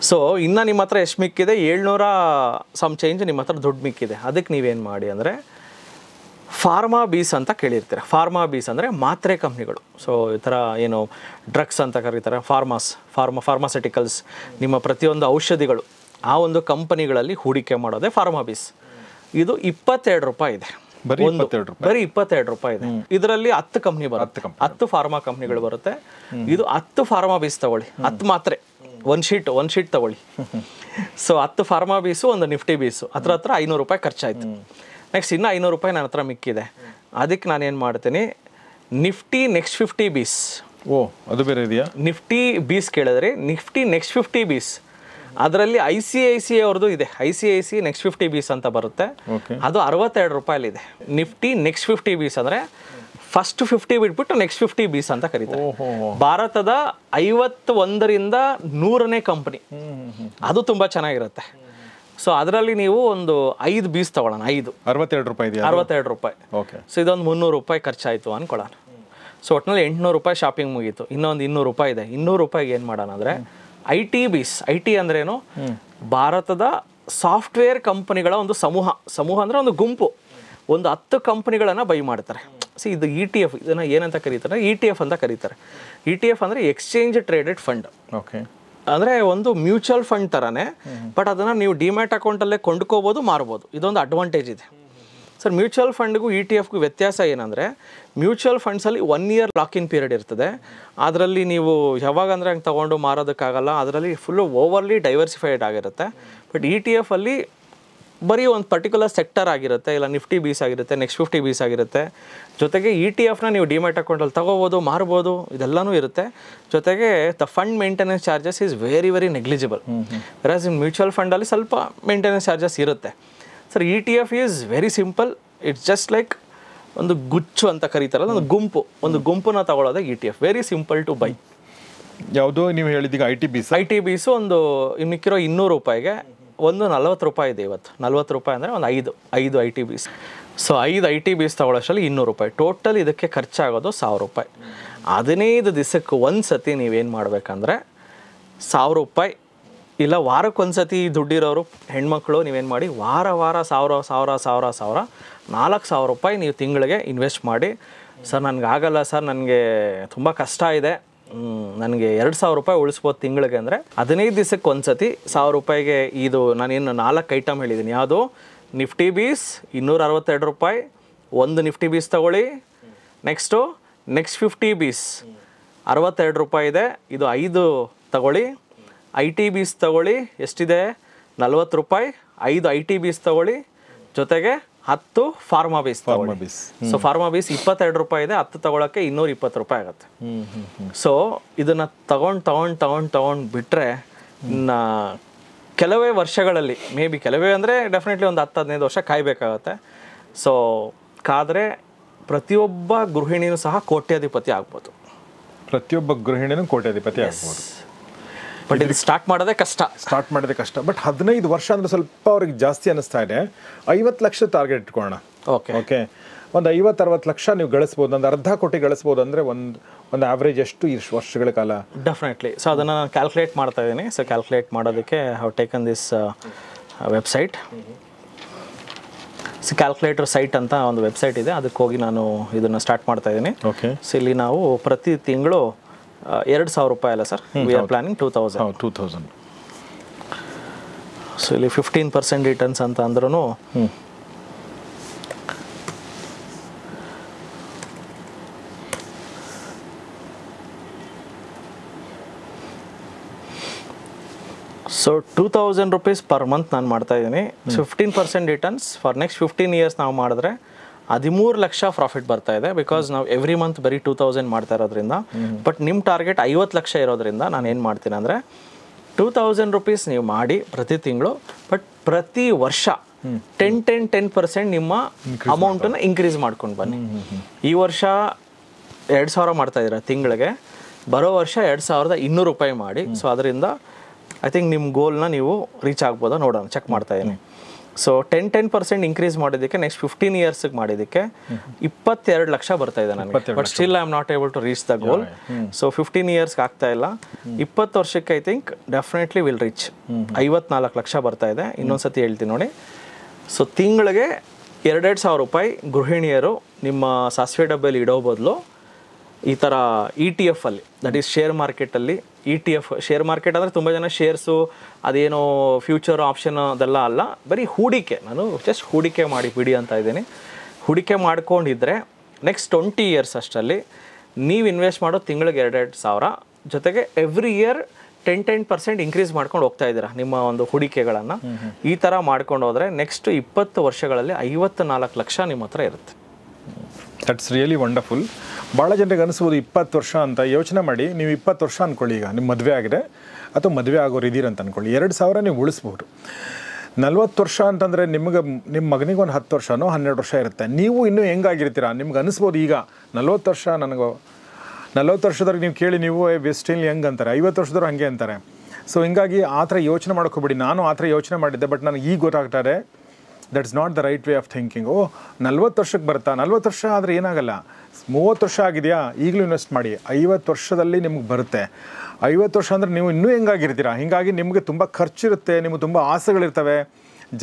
ಸೊ ಇನ್ನು ನಿಮ್ಮ ಹತ್ರ ಎಷ್ಟು ಮಿಕ್ಕಿದೆ? 700 ಸಮ್ ಚೇಂಜ್ ನಿಮ್ಮ ಹತ್ರ ದುಡ್ಡು ಮಿಕ್ಕಿದೆ. ಅದಕ್ಕೆ ನೀವೇನು ಮಾಡಿ ಅಂದರೆ ಫಾರ್ಮಾ ಬೀಸ್ ಅಂತ ಕೇಳಿರ್ತೀರ. ಫಾರ್ಮಾ ಬೀಸ್ ಅಂದರೆ ಮಾತ್ರೆ ಕಂಪ್ನಿಗಳು. ಸೊ ಈ ಥರ ಏನು ಡ್ರಗ್ಸ್ ಅಂತ ಕರೀತಾರೆ, ಫಾರ್ಮಾಸ್ಯೂಟಿಕಲ್ಸ್, ನಿಮ್ಮ ಪ್ರತಿಯೊಂದು ಔಷಧಿಗಳು, ಆ ಒಂದು ಕಂಪನಿಗಳಲ್ಲಿ ಹೂಡಿಕೆ ಮಾಡೋದೇ ಫಾರ್ಮಾ ಬೀಸ್. ಇದು 22 ರೂಪಾಯಿ ಇದೆ. ಬರೀ 22 ರೂಪಾಯಿ ಇದೆ. ಇದರಲ್ಲಿ 10 ಕಂಪ್ನಿ ಬರುತ್ತೆ, 10 ಫಾರ್ಮಾ ಕಂಪ್ನಿಗಳು ಬರುತ್ತೆ. ಇದು 10 ಫಾರ್ಮಾ ಬೀಸ್ ತಗೊಳ್ಳಿ, 10 ಮಾತ್ರೆ, ಒಂದು ಶೀಟ್ ತಗೊಳ್ಳಿ. ಸೊ 10 ಫಾರ್ಮಾ ಬೀಸು, ಒಂದು ನಿಫ್ಟಿ ಬೀಸು, ಹತ್ರ 500 ರೂಪಾಯಿ ಖರ್ಚಾಯಿತು. ನೆಕ್ಸ್ಟ್ ಇನ್ನೂ 500 ರೂಪಾಯಿ ನನ್ನ ಹತ್ರ ಮಿಕ್ಕಿದೆ. ಅದಕ್ಕೆ ನಾನೇನು ಮಾಡ್ತೀನಿ, ನಿಫ್ಟಿ ನೆಕ್ಸ್ಟ್ 50 ಬೀಸ್. ಅದು ಬೇರೆ ಇದೆಯಾ? ನಿಫ್ಟಿ ಬೀಸ್ ಕೇಳಿದ್ರೆ ನಿಫ್ಟಿ ನೆಕ್ಸ್ಟ್ 50 ಬೀಸ್, ಅದರಲ್ಲಿ ICICI ಅವ್ರದ್ದು ಇದೆ. ICICI ನೆಕ್ಸ್ಟ್ 50 ಬೀಸ್ ಅಂತ ಬರುತ್ತೆ. ಅದು 62 ರೂಪಾಯಿಲಿದೆ. ನಿಫ್ಟಿ ನೆಕ್ಸ್ಟ್ 50 ಬೀಸ್ ಅಂದರೆ ಫಸ್ಟ್ 50 ಬಿಟ್ಬಿಟ್ಟು ನೆಕ್ಸ್ಟ್ 50 ಬೀಸ್ ಅಂತ ಕರೀತಾರೆ. ಭಾರತದ 51ರಿಂದ 100ನೇ ಕಂಪನಿ, ಅದು ತುಂಬ ಚೆನ್ನಾಗಿರುತ್ತೆ. ಸೊ ಅದರಲ್ಲಿ ನೀವು ಒಂದು 5 ಬೀಸ್ ತೊಗೊಳ್ಳೋಣ. 62 ರೂಪಾಯಿ ಇದೆಯಾ? 62 ರೂಪಾಯಿ. ಓಕೆ. ಸೊ ಇದೊಂದು 300 ರೂಪಾಯಿ ಖರ್ಚಾಯಿತು ಅನ್ಕೊಳ್ಳೋಣ. ಸೊ ಒಟ್ಟಿನಲ್ಲಿ 800 ರೂಪಾಯಿ ಶಾಪಿಂಗ್ ಮುಗೀತು. ಇನ್ನೊಂದು 200 ರೂಪಾಯಿ ಇದೆ. 200 ರೂಪಾಯಿಗೆ ಏನು ಮಾಡೋಣ ಅಂದರೆ IT ಬೀಸ್. IT ಅಂದ್ರೇನು? ಭಾರತದ ಸಾಫ್ಟ್ವೇರ್ ಕಂಪನಿಗಳ ಒಂದು ಸಮೂಹ ಅಂದರೆ ಒಂದು ಗುಂಪು. ಒಂದು 10 ಕಂಪನಿಗಳನ್ನು ಬೈ ಮಾಡ್ತಾರೆ. ಸೊ ಇದು ETF, ಇದನ್ನು ಏನಂತ ಕರೀತಾರೆ? ETF ಅಂತ ಕರೀತಾರೆ. ETF ಅಂದರೆ ಎಕ್ಸ್ಚೇಂಜ್ ಟ್ರೇಡೆಡ್ ಫಂಡ್. ಓಕೆ. ಅಂದರೆ ಒಂದು ಮ್ಯೂಚುವಲ್ ಫಂಡ್ ಥರನೇ, ಬಟ್ ಅದನ್ನು ನೀವು ಡಿಮ್ಯಾಟ್ ಅಕೌಂಟಲ್ಲೇ ಕೊಂಡ್ಕೋಬೋದು, ಮಾರ್ಬೋದು. ಇದೊಂದು ಅಡ್ವಾಂಟೇಜ್ ಇದೆ ಸರ್. ಮ್ಯೂಚುವಲ್ ಫಂಡ್ಗೂ ETF ಗೂ ವ್ಯತ್ಯಾಸ ಏನಂದರೆ, ಮ್ಯೂಚುವಲ್ ಫಂಡ್ಸಲ್ಲಿ 1 ಇಯರ್ ಲಾಕಿನ್ ಪೀರಿಯಡ್ ಇರ್ತದೆ. ಅದರಲ್ಲಿ ನೀವು ಯಾವಾಗ ಅಂದರೆ ಹಂಗೆ ತೊಗೊಂಡು ಮಾರೋದಕ್ಕಾಗಲ್ಲ. ಅದರಲ್ಲಿ ಫುಲ್ಲು ಓವರ್ಲಿ ಡೈವರ್ಸಿಫೈಡ್ ಆಗಿರುತ್ತೆ. ಬಟ್ ETF ಅಲ್ಲಿ ಬರೀ ಒಂದು ಪರ್ಟಿಕ್ಯುಲರ್ ಸೆಕ್ಟರ್ ಆಗಿರುತ್ತೆ, ಇಲ್ಲ ನಿಫ್ಟಿ ಬೀಸ್ ಆಗಿರುತ್ತೆ, ನೆಕ್ಸ್ಟ್ 50 ಬೀಸ್ ಆಗಿರುತ್ತೆ. ಜೊತೆಗೆ ETF ನೀವು ಡಿಮ್ಯಾಟ್ ಅಕೌಂಟಲ್ಲಿ ತೊಗೋಬೋದು, ಮಾರ್ಬೋದು, ಇದೆಲ್ಲನೂ ಇರುತ್ತೆ. ಜೊತೆಗೆ the fund maintenance charges is very negligible. Whereas in mutual ಫಂಡಲ್ಲಿ ಸ್ವಲ್ಪ ಮೇಂಟೆನೆನ್ಸ್ ಚಾರ್ಜಸ್ ಇರುತ್ತೆ sir. ETF is very simple. It's just like ಒಂದು ಗುಚ್ಚು ಅಂತ ಕರೀತಾರಲ್ಲ, ಒಂದು ಗುಂಪನ್ನ ತಗೊಳ್ಳೋದೇ ETF. Very simple to buy. ಯಾವುದೋ ನೀವು ಹೇಳಿದ್ದೀಗ IT ಬೀಸು ಒಂದು ಮಿಕ್ಕಿರೋ 200 ರೂಪಾಯಿಗೆ ಒಂದು 40 ರೂಪಾಯಿ ಇದೆ ಇವತ್ತು. 40 ರೂಪಾಯಿ ಅಂದರೆ ಒಂದು 5 IT ಬೀಸ್. ಸೊ 5 IT ಬೀಸ್ ತಗೊಳ್ಳೋಷ್ಟರಲ್ಲಿ 200 ರೂಪಾಯಿ. ಟೋಟಲ್ ಇದಕ್ಕೆ ಖರ್ಚಾಗೋದು 1000 ರೂಪಾಯಿ. 15 ದಿವಸಕ್ಕೆ ಒಂದು ಸತಿ ನೀವೇನು ಮಾಡಬೇಕಂದ್ರೆ 1000 ರೂಪಾಯಿ, ಇಲ್ಲ ವಾರಕ್ಕೊಂದು ಸತಿ ದುಡ್ಡಿರೋರು ಹೆಣ್ಮಕ್ಳು ನೀವೇನು ಮಾಡಿ, ವಾರ 1000 4000 ರೂಪಾಯಿ ನೀವು ತಿಂಗಳಿಗೆ ಇನ್ವೆಸ್ಟ್ ಮಾಡಿ. ಸರ್ ನನಗೆ ಆಗಲ್ಲ ಸರ್, ನನಗೆ ತುಂಬ ಕಷ್ಟ ಇದೆ, ನನಗೆ 2000 ರೂಪಾಯಿ ಉಳಿಸ್ಬೋದು ತಿಂಗಳಿಗೆ ಅಂದರೆ 15 ದಿವಸಕ್ಕೆ ಒಂದು ಸತಿ 1000 ರೂಪಾಯಿಗೆ ಇದು ನಾನೇನು 4 ಐಟಮ್ ಹೇಳಿದ್ದೀನಿ. ಯಾವುದು? ನಿಫ್ಟಿ ಬೀಸ್ 262 ರೂಪಾಯಿ, ಒಂದು ನಿಫ್ಟಿ ಬೀಸ್ ತಗೊಳ್ಳಿ. ನೆಕ್ಸ್ಟ್ 50 ಬೀಸ್ 62 ರೂಪಾಯಿ ಇದೆ, ಇದು 5 ತಗೊಳ್ಳಿ. IT ಬೀಸ್ ತಗೊಳ್ಳಿ, ಎಷ್ಟಿದೆ? 40 ರೂಪಾಯಿ. 5 IT ಬೀಸ್ ತಗೊಳ್ಳಿ, ಜೊತೆಗೆ 10 ಫಾರ್ಮಾ ಬೀಸ್ ತಗೊಳ್ಳಿ. ಸೊ ಫಾರ್ಮಾ ಬೀಸ್ 22 ರೂಪಾಯಿ ಇದೆ, 10 ತಗೊಳ್ಳೋಕ್ಕೆ 220 ರೂಪಾಯಿ ಆಗುತ್ತೆ. ಸೊ ಇದನ್ನು ತಗೊಂಡು ಬಿಟ್ಟರೆ ಇನ್ನು ಕೆಲವೇ ವರ್ಷಗಳಲ್ಲಿ, ಕೆಲವೇ ಅಂದರೆ ಡೆಫಿನೆಟ್ಲಿ ಒಂದು 10-15 ವರ್ಷ ಕಾಯಬೇಕಾಗತ್ತೆ. ಸೊ ಕಾದರೆ ಪ್ರತಿಯೊಬ್ಬ ಗೃಹಿಣಿನೂ ಸಹ ಕೋಟ್ಯಾಧಿಪತಿ ಆಗ್ಬೋದು. ಬಟ್ ಇದು ಸ್ಟಾರ್ಟ್ ಮಾಡೋದೇ ಕಷ್ಟ. ಬಟ್ 15 ವರ್ಷ ಅಂದರೆ ಸ್ವಲ್ಪ ಅವ್ರಿಗೆ ಜಾಸ್ತಿ ಅನ್ನಿಸ್ತಾ ಇದೆ. 50 ಲಕ್ಷ ಟಾರ್ಗೆಟ್ ಇಟ್ಕೊಳ್ಳೋಣ. ಓಕೆ. ಒಂದು 50-60 ಲಕ್ಷ ನೀವು ಗಳಿಸ್ಬೋದು, ಒಂದು ಅರ್ಧ ಕೋಟಿ ಗಳಿಸ್ಬೋದು ಅಂದರೆ ಒಂದು ಆವ್ರೇಜ್ ಎಷ್ಟು ವರ್ಷಗಳ ಕಾಲ? ಡೆಫಿನೆಟ್ಲಿ. ಸೊ ಅದನ್ನು ನಾನು ಕ್ಯಾಲ್ಕುಲೇಟ್ ಮಾಡ್ತಾ ಇದ್ದೀನಿ. ಸೊ ಕ್ಯಾಲ್ಕುಲೇಟ್ ಮಾಡೋದಕ್ಕೆ have taken this website. So calculator site ಅಂತ ಒಂದು ವೆಬ್ಸೈಟ್ ಇದೆ, ಅದಕ್ಕೆ ಹೋಗಿ ನಾನು ಇದನ್ನು ಸ್ಟಾರ್ಟ್ ಮಾಡ್ತಾ ಇದ್ದೀನಿ. ಓಕೆ. ಸೊ ಇಲ್ಲಿ ನಾವು ಪ್ರತಿ ತಿಂಗಳು 2000 ರೂಪಾಯಿ ಅಲ್ಲ sir, we are planning 2000. So ಇಲ್ಲಿ 15% ರಿಟರ್ನ್ಸ್ ಅಂತ ಅಂದ್ರೂ ಸೊ 2000 rupees ಪರ್ ಮಂತ್ ನಾನು ಮಾಡ್ತಾ ಇದ್ದೀನಿ. 15% ರಿಟರ್ನ್ಸ್ ಫಾರ್ ನೆಕ್ಸ್ಟ್ 15 years ನಾವು ಮಾಡಿದ್ರೆ 13 ಲಕ್ಷ ಪ್ರಾಫಿಟ್ ಬರ್ತಾ ಇದೆ. ಬಿಕಾಸ್ ನಾವು ಎವ್ರಿ ಮಂತ್ ಬರೀ 2000 ಮಾಡ್ತಾ ಇರೋದ್ರಿಂದ. ಬಟ್ ನಿಮ್ಮ ಟಾರ್ಗೆಟ್ 50 ಲಕ್ಷ ಇರೋದ್ರಿಂದ ನಾನು ಏನು ಮಾಡ್ತೀನಿ ಅಂದರೆ 2000 rupees ನೀವು ಮಾಡಿ ಪ್ರತಿ ತಿಂಗಳು, ಬಟ್ ಪ್ರತಿ ವರ್ಷ 10% ನಿಮ್ಮ ಅಮೌಂಟನ್ನು ಇನ್ಕ್ರೀಸ್ ಮಾಡ್ಕೊಂಡು ಬನ್ನಿ. ಈ ವರ್ಷ 2000 ಮಾಡ್ತಾ ಇದ್ದೀರಾ ತಿಂಗಳಿಗೆ, ಬರೋ ವರ್ಷ 2200 ರೂಪಾಯಿ ಮಾಡಿ. ಸೊ ಅದರಿಂದ ಐ ಥಿಂಕ್ ನಿಮ್ಮ ಗೋಲ್ನ ನೀವು ರೀಚ್ ಆಗ್ಬೋದಾ ನೋಡೋಣ, ಚೆಕ್ ಮಾಡ್ತಾ ಇದ್ದೀನಿ. ಸೊ 10% ಇನ್ಕ್ರೀಸ್ ಮಾಡಿದ್ದಕ್ಕೆ ನೆಕ್ಸ್ಟ್ 15 yearsಗೆ ಮಾಡಿದ್ದಕ್ಕೆ 22 ಲಕ್ಷ ಬರ್ತಾ ಇದೆ ನನಗೆ. But still I am not able to reach the goal. So 15 yearsಗೆ ಆಗ್ತಾ ಇಲ್ಲ. 20 ವರ್ಷಕ್ಕೆ I think definitely will reach. 54 ಲಕ್ಷ ಬರ್ತಾ ಇದೆ. ಇನ್ನೊಂದ್ಸತಿ ಹೇಳ್ತೀನಿ ನೋಡಿ. ಸೊ ತಿಂಗಳಿಗೆ 2,000 ರೂಪಾಯಿ ಗೃಹಿಣಿಯರು ನಿಮ್ಮ ಸಾಸಿವೆ ಡಬ್ಬೆಯಲ್ಲಿ ಇಡೋ ಬದಲು ಈ ಥರ ETF ಅಲ್ಲಿ, ದಟ್ ಈಸ್ ಶೇರ್ ಮಾರ್ಕೆಟಲ್ಲಿ, ETF ಶೇರ್ ಮಾರ್ಕೆಟ್ ಅಂದರೆ ತುಂಬ ಜನ ಶೇರ್ಸು ಅದೇನೋ ಫ್ಯೂಚರ್ ಆಪ್ಷನ್ ಅದೆಲ್ಲ ಅಲ್ಲ, ಬರೀ ಹೂಡಿಕೆ. ನಾನು ಜಸ್ಟ್ ಹೂಡಿಕೆ ಮಾಡಿ ಬಿಡಿ ಅಂತ ಇದ್ದೀನಿ. ಹೂಡಿಕೆ ಮಾಡ್ಕೊಂಡಿದ್ರೆ ನೆಕ್ಸ್ಟ್ 20 years ಅಷ್ಟರಲ್ಲಿ ನೀವು ಇನ್ವೆಸ್ಟ್ ಮಾಡೋ ತಿಂಗಳಿಗೆ 2,000 ಜೊತೆಗೆ ಎವ್ರಿ ಇಯರ್ 10% ಇನ್ಕ್ರೀಸ್ ಮಾಡ್ಕೊಂಡು ಹೋಗ್ತಾ ಇದ್ದೀರಾ ನಿಮ್ಮ ಒಂದು ಹೂಡಿಕೆಗಳನ್ನು. ಈ ಥರ ಮಾಡ್ಕೊಂಡು ಹೋದರೆ ನೆಕ್ಸ್ಟ್ 20 ವರ್ಷಗಳಲ್ಲಿ 54 ಲಕ್ಷ ನಿಮ್ಮ ಹತ್ರ ಇರುತ್ತೆ. That's really wonderful. ಭಾಳ ಜನರಿಗೆ ಅನಿಸ್ಬೋದು 20 ವರ್ಷ ಅಂತ. ಯೋಚನೆ ಮಾಡಿ, ನೀವು 20 ವರ್ಷ ಅಂದ್ಕೊಳ್ಳಿ, ಈಗ ನಿಮ್ಮ ಮದುವೆ ಆಗಿದೆ ಅಥವಾ ಮದುವೆ ಆಗೋರು ಇದ್ದೀರ ಅಂತ ಅಂದ್ಕೊಳ್ಳಿ, 2,000 ನೀವು ಉಳಿಸ್ಬೋದು. 40 ವರ್ಷ ಅಂತಂದರೆ ನಿಮಗೆ ನಿಮ್ಮ ಮಗನಿಗೆ ಒಂದು 10 ವರ್ಷನೋ 12 ವರ್ಷ ಇರುತ್ತೆ. ನೀವು ಇನ್ನೂ ಹೆಂಗಾಗಿರ್ತೀರ ನಿಮ್ಗೆ ಅನಿಸ್ಬೋದು. ಈಗ 40 ವರ್ಷ ನನಗೆ 40 ವರ್ಷದವ್ರಿಗೆ ನೀವು ಕೇಳಿ, ನೀವು ವೆಸ್ಟಿಲ್ ಹೆಂಗೆ ಅಂತಾರೆ, 50 ವರ್ಷದವ್ರು ಹಾಗೆ ಅಂತಾರೆ. ಸೊ ಹಿಂಗಾಗಿ ಆ ಥರ ಯೋಚನೆ ಮಾಡ್ಕೋಬೇಡಿ. ನಾನು ಆ ಥರ ಯೋಚನೆ ಮಾಡಿದ್ದೆ, ಬಟ್ ನನಗೆ ಈಗ ಗೊತ್ತಾಗ್ತಾರೆ that's not the right way of thinking. 40 ವರ್ಷಕ್ಕೆ ಬರ್ತಾ, 40 ವರ್ಷ ಆದರೆ ಏನಾಗಲ್ಲ, 30 ವರ್ಷ ಆಗಿದೆಯಾ ಈಗಲೂ ಇನ್ವೆಸ್ಟ್ ಮಾಡಿ, 50 ವರ್ಷದಲ್ಲಿ ನಿಮ್ಗೆ ಬರುತ್ತೆ. 50 ವರ್ಷ ಅಂದರೆ ನೀವು ಇನ್ನೂ ಹೆಂಗಾಗಿರ್ತೀರ. ಹೀಗಾಗಿ ನಿಮಗೆ ತುಂಬ ಖರ್ಚಿರುತ್ತೆ, ನಿಮಗೆ ತುಂಬ ಆಸೆಗಳಿರ್ತವೆ,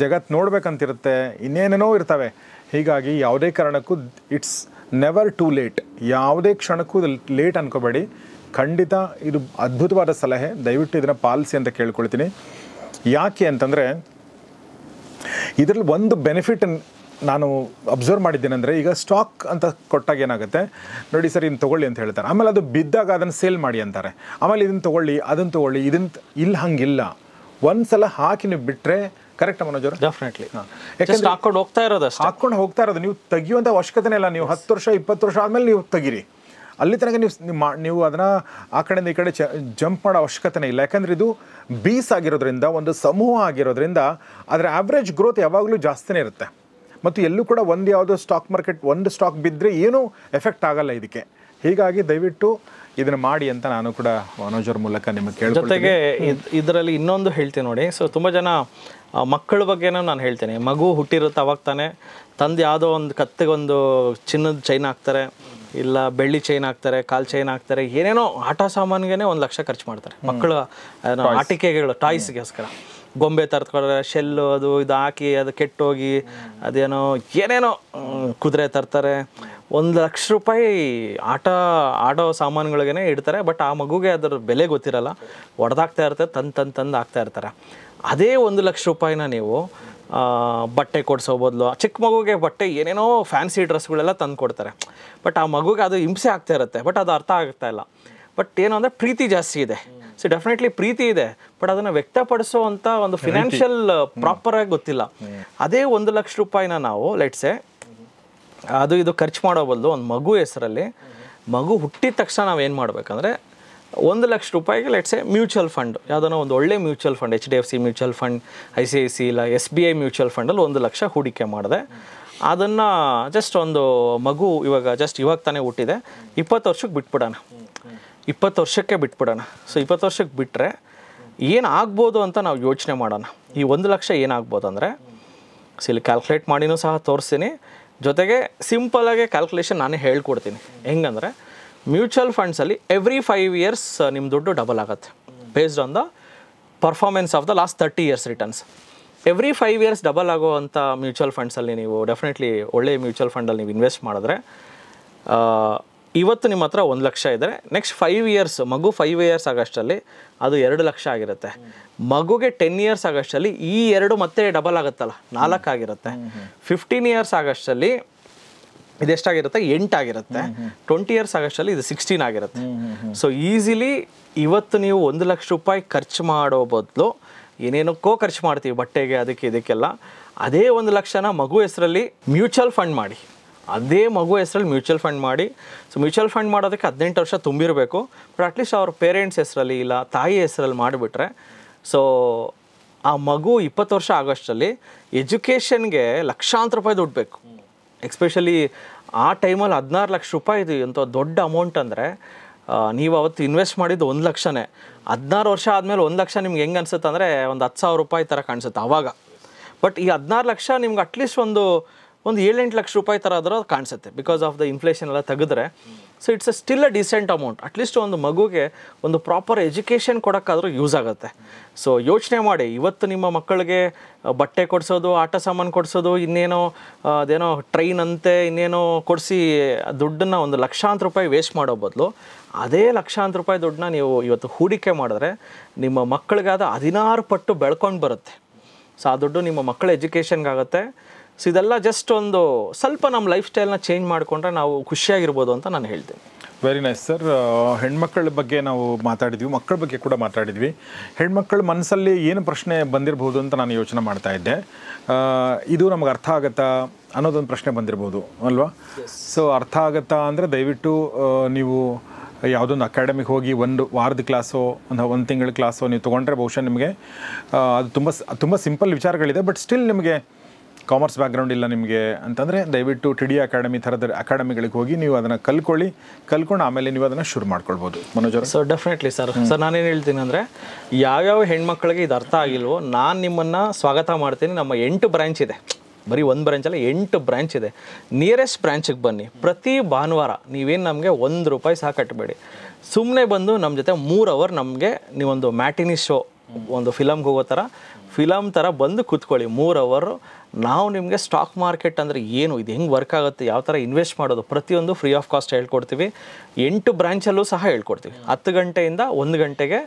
ಜಗತ್ತು ನೋಡ್ಬೇಕಂತಿರುತ್ತೆ, ಇನ್ನೇನೇನೋ ಇರ್ತವೆ. ಹೀಗಾಗಿ ಯಾವುದೇ ಕಾರಣಕ್ಕೂ ಇಟ್ಸ್ ನೆವರ್ ಟೂ ಲೇಟ್. ಯಾವುದೇ ಕ್ಷಣಕ್ಕೂ ಲೇಟ್ ಅನ್ಕೋಬೇಡಿ. ಖಂಡಿತ ಇದು ಅದ್ಭುತವಾದ ಸಲಹೆ, ದಯವಿಟ್ಟು ಇದನ್ನು ಪಾಲಿಸಿ ಅಂತ ಕೇಳ್ಕೊಳ್ತೀನಿ. ಯಾಕೆ ಅಂತಂದರೆ ಇದರಲ್ಲಿ ಒಂದು ಬೆನಿಫಿಟ್ ನಾನು ಅಬ್ಸರ್ವ್ ಮಾಡಿದ್ದೇನೆಂದರೆ, ಈಗ ಸ್ಟಾಕ್ ಅಂತ ಕೊಟ್ಟಾಗ ಏನಾಗುತ್ತೆ ನೋಡಿ ಸರ್, ಇದನ್ನು ತೊಗೊಳ್ಳಿ ಅಂತ ಹೇಳ್ತಾರೆ. ಆಮೇಲೆ ಅದು ಬಿದ್ದಾಗ ಅದನ್ನು ಸೇಲ್ ಮಾಡಿ ಅಂತಾರೆ. ಆಮೇಲೆ ಇದನ್ನು ತೊಗೊಳ್ಳಿ, ಅದನ್ನು ತೊಗೊಳ್ಳಿ, ಇಲ್ಲಿ ಹಂಗಿಲ್ಲ. ಒಂದು ಸಲ ಹಾಕಿ ನೀವು ಬಿಟ್ಟರೆ ಕರೆಕ್ಟ್ ಮನೋಜ್ ಅವರು? ಡೆಫಿನೆಟ್ಲಿ. ಯಾಕಂದ್ರೆ ಹಾಕೊಂಡು ಹೋಗ್ತಾ ಇರೋದು ನೀವು ತೆಗಿಯುವಂಥ ಅವಶ್ಯಕತೆ ಇಲ್ಲ. ನೀವು 10 ವರ್ಷ 20 ವರ್ಷ ಆದಮೇಲೆ ನೀವು ತೆಗೀರಿ. ಅಲ್ಲಿ ತನಕ ನೀವು ಅದನ್ನು ಆ ಕಡೆಯಿಂದ ಈ ಕಡೆ ಜಂಪ್ ಮಾಡೋ ಅವಶ್ಯಕತೆನೇ ಇಲ್ಲ. ಯಾಕಂದರೆ ಇದು ಬೀಸ್ ಆಗಿರೋದ್ರಿಂದ, ಒಂದು ಸಮೂಹ ಆಗಿರೋದ್ರಿಂದ ಅದರ ಆವ್ರೇಜ್ ಗ್ರೋತ್ ಯಾವಾಗಲೂ ಜಾಸ್ತಿನೇ ಇರುತ್ತೆ. ಮತ್ತು ಎಲ್ಲೂ ಕೂಡ ಒಂದು ಯಾವುದೋ ಸ್ಟಾಕ್ ಮಾರ್ಕೆಟ್ ಒಂದು ಸ್ಟಾಕ್ ಬಿದ್ದರೆ ಏನೂ ಎಫೆಕ್ಟ್ ಆಗಲ್ಲ ಇದಕ್ಕೆ. ಹೀಗಾಗಿ ದಯವಿಟ್ಟು ಇದನ್ನು ಮಾಡಿ ಅಂತ ನಾನು ಕೂಡ ಮನೋಜ್ ಅವ್ರ ಮೂಲಕ ನಿಮಗೆ ಕೇಳ್ತೀನಿ. ಜೊತೆಗೆ ಇದರಲ್ಲಿ ಇನ್ನೊಂದು ಹೇಳ್ತೀನಿ ನೋಡಿ. ಸೊ ತುಂಬ ಜನ ಮಕ್ಕಳ ಬಗ್ಗೆನೂ ನಾನು ಹೇಳ್ತೇನೆ. ಮಗು ಹುಟ್ಟಿರುತ್ತೆ ಅವಾಗ ತಾನೇ ತಂದು ಯಾವುದೋ ಒಂದು ಕತ್ತಿಗೊಂದು ಚಿನ್ನದ ಚೈನ್ ಹಾಕ್ತಾರೆ, ಇಲ್ಲ ಬೆಳ್ಳಿ ಚೈನ್ ಹಾಕ್ತಾರೆ, ಕಾಲು ಚೈನ್ ಹಾಕ್ತಾರೆ, ಏನೇನೋ ಆಟ ಸಾಮಾನಿಗೆ 1 ಲಕ್ಷ ಖರ್ಚು ಮಾಡ್ತಾರೆ ಮಕ್ಕಳು ಆಟಿಕೆಗಳು, ಟಾಯ್ಸ್ಗೋಸ್ಕರ. ಗೊಂಬೆ ತರ್ತಾರೆ, ಶೆಲ್ಲು ಅದು ಇದು ಹಾಕಿ ಅದು ಕೆಟ್ಟೋಗಿ ಅದೇನೋ ಏನೇನೋ ಕುದುರೆ ತರ್ತಾರೆ. 1 ಲಕ್ಷ ರೂಪಾಯಿ ಆಡೋ ಸಾಮಾನುಗಳಿಗೇ ಇಡ್ತಾರೆ. ಬಟ್ ಆ ಮಗುಗೆ ಅದರ ಬೆಲೆ ಗೊತ್ತಿರಲ್ಲ, ಹೊಡೆದಾಗ್ತಾ ಇರ್ತಾರೆ, ತಂದು ಹಾಕ್ತಾ ಇರ್ತಾರೆ. ಅದೇ 1 ಲಕ್ಷ ರೂಪಾಯಿನ ನೀವು ಬಟ್ಟೆ ಕೊಡಿಸೋ ಬದಲು, ಚಿಕ್ಕ ಮಗುಗೆ ಬಟ್ಟೆ ಏನೇನೋ ಫ್ಯಾನ್ಸಿ ಡ್ರೆಸ್ಗಳೆಲ್ಲ ತಂದು ಕೊಡ್ತಾರೆ. ಬಟ್ ಆ ಮಗುಗೆ ಅದು ಹಿಂಸೆ ಆಗ್ತಾ ಇರುತ್ತೆ, ಬಟ್ ಅದು ಅರ್ಥ ಆಗ್ತಾ ಇಲ್ಲ. ಬಟ್ ಏನು ಅಂದರೆ ಪ್ರೀತಿ ಜಾಸ್ತಿ ಇದೆ. ಸೊ ಡೆಫಿನೆಟ್ಲಿ ಪ್ರೀತಿ ಇದೆ, ಬಟ್ ಅದನ್ನು ವ್ಯಕ್ತಪಡಿಸೋ ಅಂತ ಒಂದು ಫಿನಾನ್ಷಿಯಲ್ ಪ್ರಾಪರಾಗಿ ಗೊತ್ತಿಲ್ಲ. ಅದೇ 1 ಲಕ್ಷ ರೂಪಾಯಿನ ನಾವು ಲೆಟ್ಸೆ ಅದು ಇದು ಖರ್ಚು ಮಾಡೋ ಬದಲು ಒಂದು ಮಗು ಹೆಸರಲ್ಲಿ, ಮಗು ಹುಟ್ಟಿದ ತಕ್ಷಣ ನಾವು ಏನು ಮಾಡಬೇಕಂದ್ರೆ 1 ಲಕ್ಷ ರೂಪಾಯಿಗೆ ಲೆಟ್ಸೆ ಮ್ಯೂಚುವಲ್ ಫಂಡ್, ಯಾವುದೋ ಒಂದು ಒಳ್ಳೆ mutual fund, HDFC mutual fund, ICIC ಇಲ್ಲ SBI ಮ್ಯೂಚುವಲ್ ಫಂಡಲ್ಲಿ 1 ಲಕ್ಷ ಹೂಡಿಕೆ ಮಾಡಿದೆ. ಅದನ್ನು ಜಸ್ಟ್ ಒಂದು ಮಗು ಇವಾಗ ತಾನೇ ಹುಟ್ಟಿದೆ, 20 ವರ್ಷಕ್ಕೆ ಬಿಟ್ಬಿಡೋಣ. 20 ವರ್ಷಕ್ಕೆ ಬಿಟ್ಬಿಡೋಣ. ಸೊ 20 ವರ್ಷಕ್ಕೆ ಬಿಟ್ಟರೆ ಏನಾಗ್ಬೋದು ಅಂತ ನಾವು ಯೋಚನೆ ಮಾಡೋಣ. ಈ 1 ಲಕ್ಷ ಏನಾಗ್ಬೋದು ಅಂದರೆ, ಇಲ್ಲಿ ಕ್ಯಾಲ್ಕುಲೇಟ್ ಮಾಡಿನೂ ಸಹ ತೋರಿಸ್ತೀನಿ. ಜೊತೆಗೆ ಸಿಂಪಲಾಗೆ ಕ್ಯಾಲ್ಕುಲೇಷನ್ ನಾನೇ ಹೇಳ್ಕೊಡ್ತೀನಿ. ಹೆಂಗಂದರೆ, ಮ್ಯೂಚುವಲ್ ಫಂಡ್ಸಲ್ಲಿ ಎವ್ರಿ 5 years ನಿಮ್ಮ ದುಡ್ಡು ಡಬಲ್ ಆಗುತ್ತೆ based on the performance of the last 30 years returns. Every 5 years double ಆಗೋವಂಥ ಮ್ಯೂಚುವಲ್ ಫಂಡ್ಸಲ್ಲಿ ನೀವು ಡೆಫಿನೆಟ್ಲಿ ಒಳ್ಳೆಯ ಮ್ಯೂಚುವಲ್ ಫಂಡಲ್ಲಿ ನೀವು ಇನ್ವೆಸ್ಟ್ ಮಾಡಿದ್ರೆ, ಇವತ್ತು ನಿಮ್ಮ ಹತ್ರ 1 ಲಕ್ಷ ಇದ್ದರೆ ನೆಕ್ಸ್ಟ್ 5 years, ಮಗು 5 years ಆಗಷ್ಟಲ್ಲಿ ಅದು 2 ಲಕ್ಷ ಆಗಿರುತ್ತೆ. ಮಗುಗೆ 10 years ಆಗಷ್ಟಲ್ಲಿ ಈ 2 ಮತ್ತೆ ಡಬಲ್ ಆಗುತ್ತಲ್ಲ, 4 ಆಗಿರುತ್ತೆ. 15 years ಆಗಷ್ಟಲ್ಲಿ ಇದೆಷ್ಟಾಗಿರುತ್ತೆ 8 ಆಗಿರುತ್ತೆ. 20 ಇಯರ್ಸ್ ಆಗಷ್ಟಲ್ಲಿ ಇದು 16 ಆಗಿರುತ್ತೆ. ಸೊ ಈಸಿಲಿ ಇವತ್ತು ನೀವು 1 ಲಕ್ಷ ರೂಪಾಯಿ ಖರ್ಚು ಮಾಡೋ ಬದಲು ಏನೇನಕ್ಕೋ ಖರ್ಚು ಮಾಡ್ತೀವಿ ಬಟ್ಟೆಗೆ ಅದಕ್ಕೆ ಇದಕ್ಕೆಲ್ಲ, ಅದೇ 1 ಲಕ್ಷನ ಮಗು ಹೆಸರಲ್ಲಿ ಮ್ಯೂಚುವಲ್ ಫಂಡ್ ಮಾಡಿ, ಅದೇ ಮಗು ಹೆಸರಲ್ಲಿ ಮ್ಯೂಚುವಲ್ ಫಂಡ್ ಮಾಡಿ. ಸೊ ಮ್ಯೂಚುವಲ್ ಫಂಡ್ ಮಾಡೋದಕ್ಕೆ 18 ವರ್ಷ ತುಂಬಿರಬೇಕು. ಬಟ್ ಅಟ್ಲೀಸ್ಟ್ ಅವ್ರ ಪೇರೆಂಟ್ಸ್ ಹೆಸರಲ್ಲಿ ಇಲ್ಲ ತಾಯಿ ಹೆಸರಲ್ಲಿ ಮಾಡಿಬಿಟ್ರೆ, ಸೊ ಆ ಮಗು 20 ವರ್ಷ ಆಗೋಷ್ಟರಲ್ಲಿ ಎಜುಕೇಷನ್ಗೆ ಲಕ್ಷಾಂತರ ರೂಪಾಯಿ ದುಡ್ಡು ಬೇಕು. ಎಕ್ಸ್ಪೆಷಲಿ ಆ ಟೈಮಲ್ಲಿ 16 ಲಕ್ಷ ರೂಪಾಯಿ ಇದು ಎಂಥ ದೊಡ್ಡ ಅಮೌಂಟ್ ಅಂದರೆ, ನೀವು ಅವತ್ತು ಇನ್ವೆಸ್ಟ್ ಮಾಡಿದ್ದು 1 ಲಕ್ಷನೇ. 16 ವರ್ಷ ಆದಮೇಲೆ 1 ಲಕ್ಷ ನಿಮ್ಗೆ ಹೆಂಗೆ ಅನಿಸುತ್ತೆ ಅಂದರೆ ಒಂದು 10,000 ರೂಪಾಯಿ ಥರ ಕಾಣಿಸುತ್ತೆ ಆವಾಗ. ಬಟ್ ಈ 16 ಲಕ್ಷ ನಿಮ್ಗೆ ಅಟ್ಲೀಸ್ಟ್ ಒಂದು 7-8 ಲಕ್ಷ ರೂಪಾಯಿ ಥರ ಆದರೂ ಕಾಣಿಸುತ್ತೆ, ಬಿಕಾಸ್ ಆಫ್ ದ ಇನ್ಫ್ಲೇಷನ್ ಎಲ್ಲ ತೆಗೆದ್ರೆ. So it's still a decent amount. At least ಒಂದು ಮಗುಗೆ ಒಂದು ಪ್ರಾಪರ್ ಎಜುಕೇಷನ್ ಕೊಡೋಕ್ಕಾದ್ರೂ ಯೂಸ್ ಆಗುತ್ತೆ. ಸೊ ಯೋಚನೆ ಮಾಡಿ, ಇವತ್ತು ನಿಮ್ಮ ಮಕ್ಕಳಿಗೆ ಬಟ್ಟೆ ಕೊಡಿಸೋದು, ಆಟ ಸಾಮಾನು ಕೊಡಿಸೋದು, ಇನ್ನೇನೋ ಅದೇನೋ ಟ್ರೈನ್ ಅಂತೆ ಇನ್ನೇನೋ ಕೊಡಿಸಿ ದುಡ್ಡನ್ನು 1 ಲಕ್ಷಾಂತರ ರೂಪಾಯಿ ವೇಸ್ಟ್ ಮಾಡೋ ಬದಲು ಅದೇ ಲಕ್ಷಾಂತರ ರೂಪಾಯಿ ದುಡ್ಡನ್ನ ನೀವು ಇವತ್ತು ಹೂಡಿಕೆ ಮಾಡಿದ್ರೆ ನಿಮ್ಮ ಮಕ್ಕಳಿಗಾದ 16 ಪಟ್ಟು ಬೆಳ್ಕೊಂಡು ಬರುತ್ತೆ. ಸೊ ಆ ದುಡ್ಡು ನಿಮ್ಮ ಮಕ್ಕಳ ಎಜುಕೇಷನ್ಗಾಗುತ್ತೆ. ಸೊ ಇದೆಲ್ಲ ಜಸ್ಟ್ ಒಂದು ಸ್ವಲ್ಪ ನಮ್ಮ ಲೈಫ್ ಸ್ಟೈಲ್ನ ಚೇಂಜ್ ಮಾಡಿಕೊಂಡ್ರೆ ನಾವು ಖುಷಿಯಾಗಿರ್ಬೋದು ಅಂತ ನಾನು ಹೇಳ್ತೀನಿ. Very nice sir. ಹೆಣ್ಮಕ್ಳ ಬಗ್ಗೆ ನಾವು ಮಾತಾಡಿದ್ವಿ, ಮಕ್ಕಳ ಬಗ್ಗೆ ಕೂಡ ಮಾತಾಡಿದ್ವಿ. ಹೆಣ್ಮಕ್ಳ ಮನಸ್ಸಲ್ಲಿ ಏನು ಪ್ರಶ್ನೆ ಬಂದಿರಬಹುದು ಅಂತ ನಾನು ಯೋಚನೆ ಮಾಡ್ತಾ ಇದ್ದೆ. ಇದು ನಮಗೆ ಅರ್ಥ ಆಗುತ್ತಾ ಅನ್ನೋದೊಂದು ಪ್ರಶ್ನೆ ಬಂದಿರ್ಬೋದು ಅಲ್ವಾ? ಸೊ ಅರ್ಥ ಆಗುತ್ತಾ ಅಂದರೆ ದಯವಿಟ್ಟು ನೀವು ಯಾವುದೊಂದು ಅಕಾಡೆಮಿಗೆ ಹೋಗಿ 1 ವಾರದ ಕ್ಲಾಸೋ 1 ತಿಂಗಳ ಕ್ಲಾಸೋ ನೀವು ತೊಗೊಂಡ್ರೆ ಬಹುಶಃ ನಿಮಗೆ ಅದು ತುಂಬ ಸಿಂಪಲ್ ವಿಚಾರಗಳಿದೆ. ಬಟ್ ಸ್ಟಿಲ್ ನಿಮಗೆ ಕಾಮರ್ಸ್ ಬ್ಯಾಕ್ಗ್ರೌಂಡ್ ಇಲ್ಲ ನಿಮಗೆ ಅಂತಂದರೆ ದಯವಿಟ್ಟು TD ಅಕಾಡೆಮಿ ಥರದ ಅಕಾಡೆಮಿಗಳಿಗೆ ಹೋಗಿ ನೀವು ಅದನ್ನು ಕಲ್ಕೊಂಡು ಆಮೇಲೆ ನೀವು ಅದನ್ನು ಶುರು ಮಾಡ್ಕೊಳ್ಬೋದು. ಮನೋಜ್ ಅವರು? So definitely sir. ನಾನೇನು ಹೇಳ್ತೀನಿ ಅಂದರೆ, ಯಾವ್ಯಾವ ಹೆಣ್ಮಕ್ಳಿಗೆ ಇದು ಅರ್ಥ ಆಗಿಲ್ವೋ ನಾನು ನಿಮ್ಮನ್ನು ಸ್ವಾಗತ ಮಾಡ್ತೀನಿ. ನಮ್ಮ 8 ಬ್ರ್ಯಾಂಚ್ ಇದೆ, ಬರೀ 1 ಬ್ರಾಂಚಲ್ಲ 8 ಬ್ರ್ಯಾಂಚ್ ಇದೆ. ನಿಯರೆಸ್ಟ್ ಬ್ರ್ಯಾಂಚಿಗೆ ಬನ್ನಿ. ಪ್ರತಿ ಭಾನುವಾರ ನೀವೇನು ನಮಗೆ 1 ರೂಪಾಯಿ ಸಹ ಕಟ್ಟಬೇಡಿ, ಸುಮ್ಮನೆ ಬಂದು ನಮ್ಮ ಜೊತೆ 3 ಅವರ್ ನಮಗೆ ನೀವೊಂದು ಮ್ಯಾಟಿನಿ ಶೋ, ಒಂದು ಫಿಲಮ್ಗೆ ಹೋಗೋ ಥರ ಫಿಲಮ್ ಥರ ಬಂದು ಕೂತ್ಕೊಳ್ಳಿ 3 ಅವರು. ನಾವು ನಿಮಗೆ ಸ್ಟಾಕ್ ಮಾರ್ಕೆಟ್ ಅಂದರೆ ಏನು, ಇದು ಹೆಂಗೆ ವರ್ಕ್ ಆಗುತ್ತೆ, ಯಾವ ಥರ ಇನ್ವೆಸ್ಟ್ ಮಾಡೋದು ಪ್ರತಿಯೊಂದು ಫ್ರೀ ಆಫ್ ಕಾಸ್ಟ್ ಹೇಳ್ಕೊಡ್ತೀವಿ. 8 ಬ್ರ್ಯಾಂಚಲ್ಲೂ ಸಹ ಹೇಳ್ಕೊಡ್ತೀವಿ. 10 ಗಂಟೆಯಿಂದ 1 ಗಂಟೆಗೆ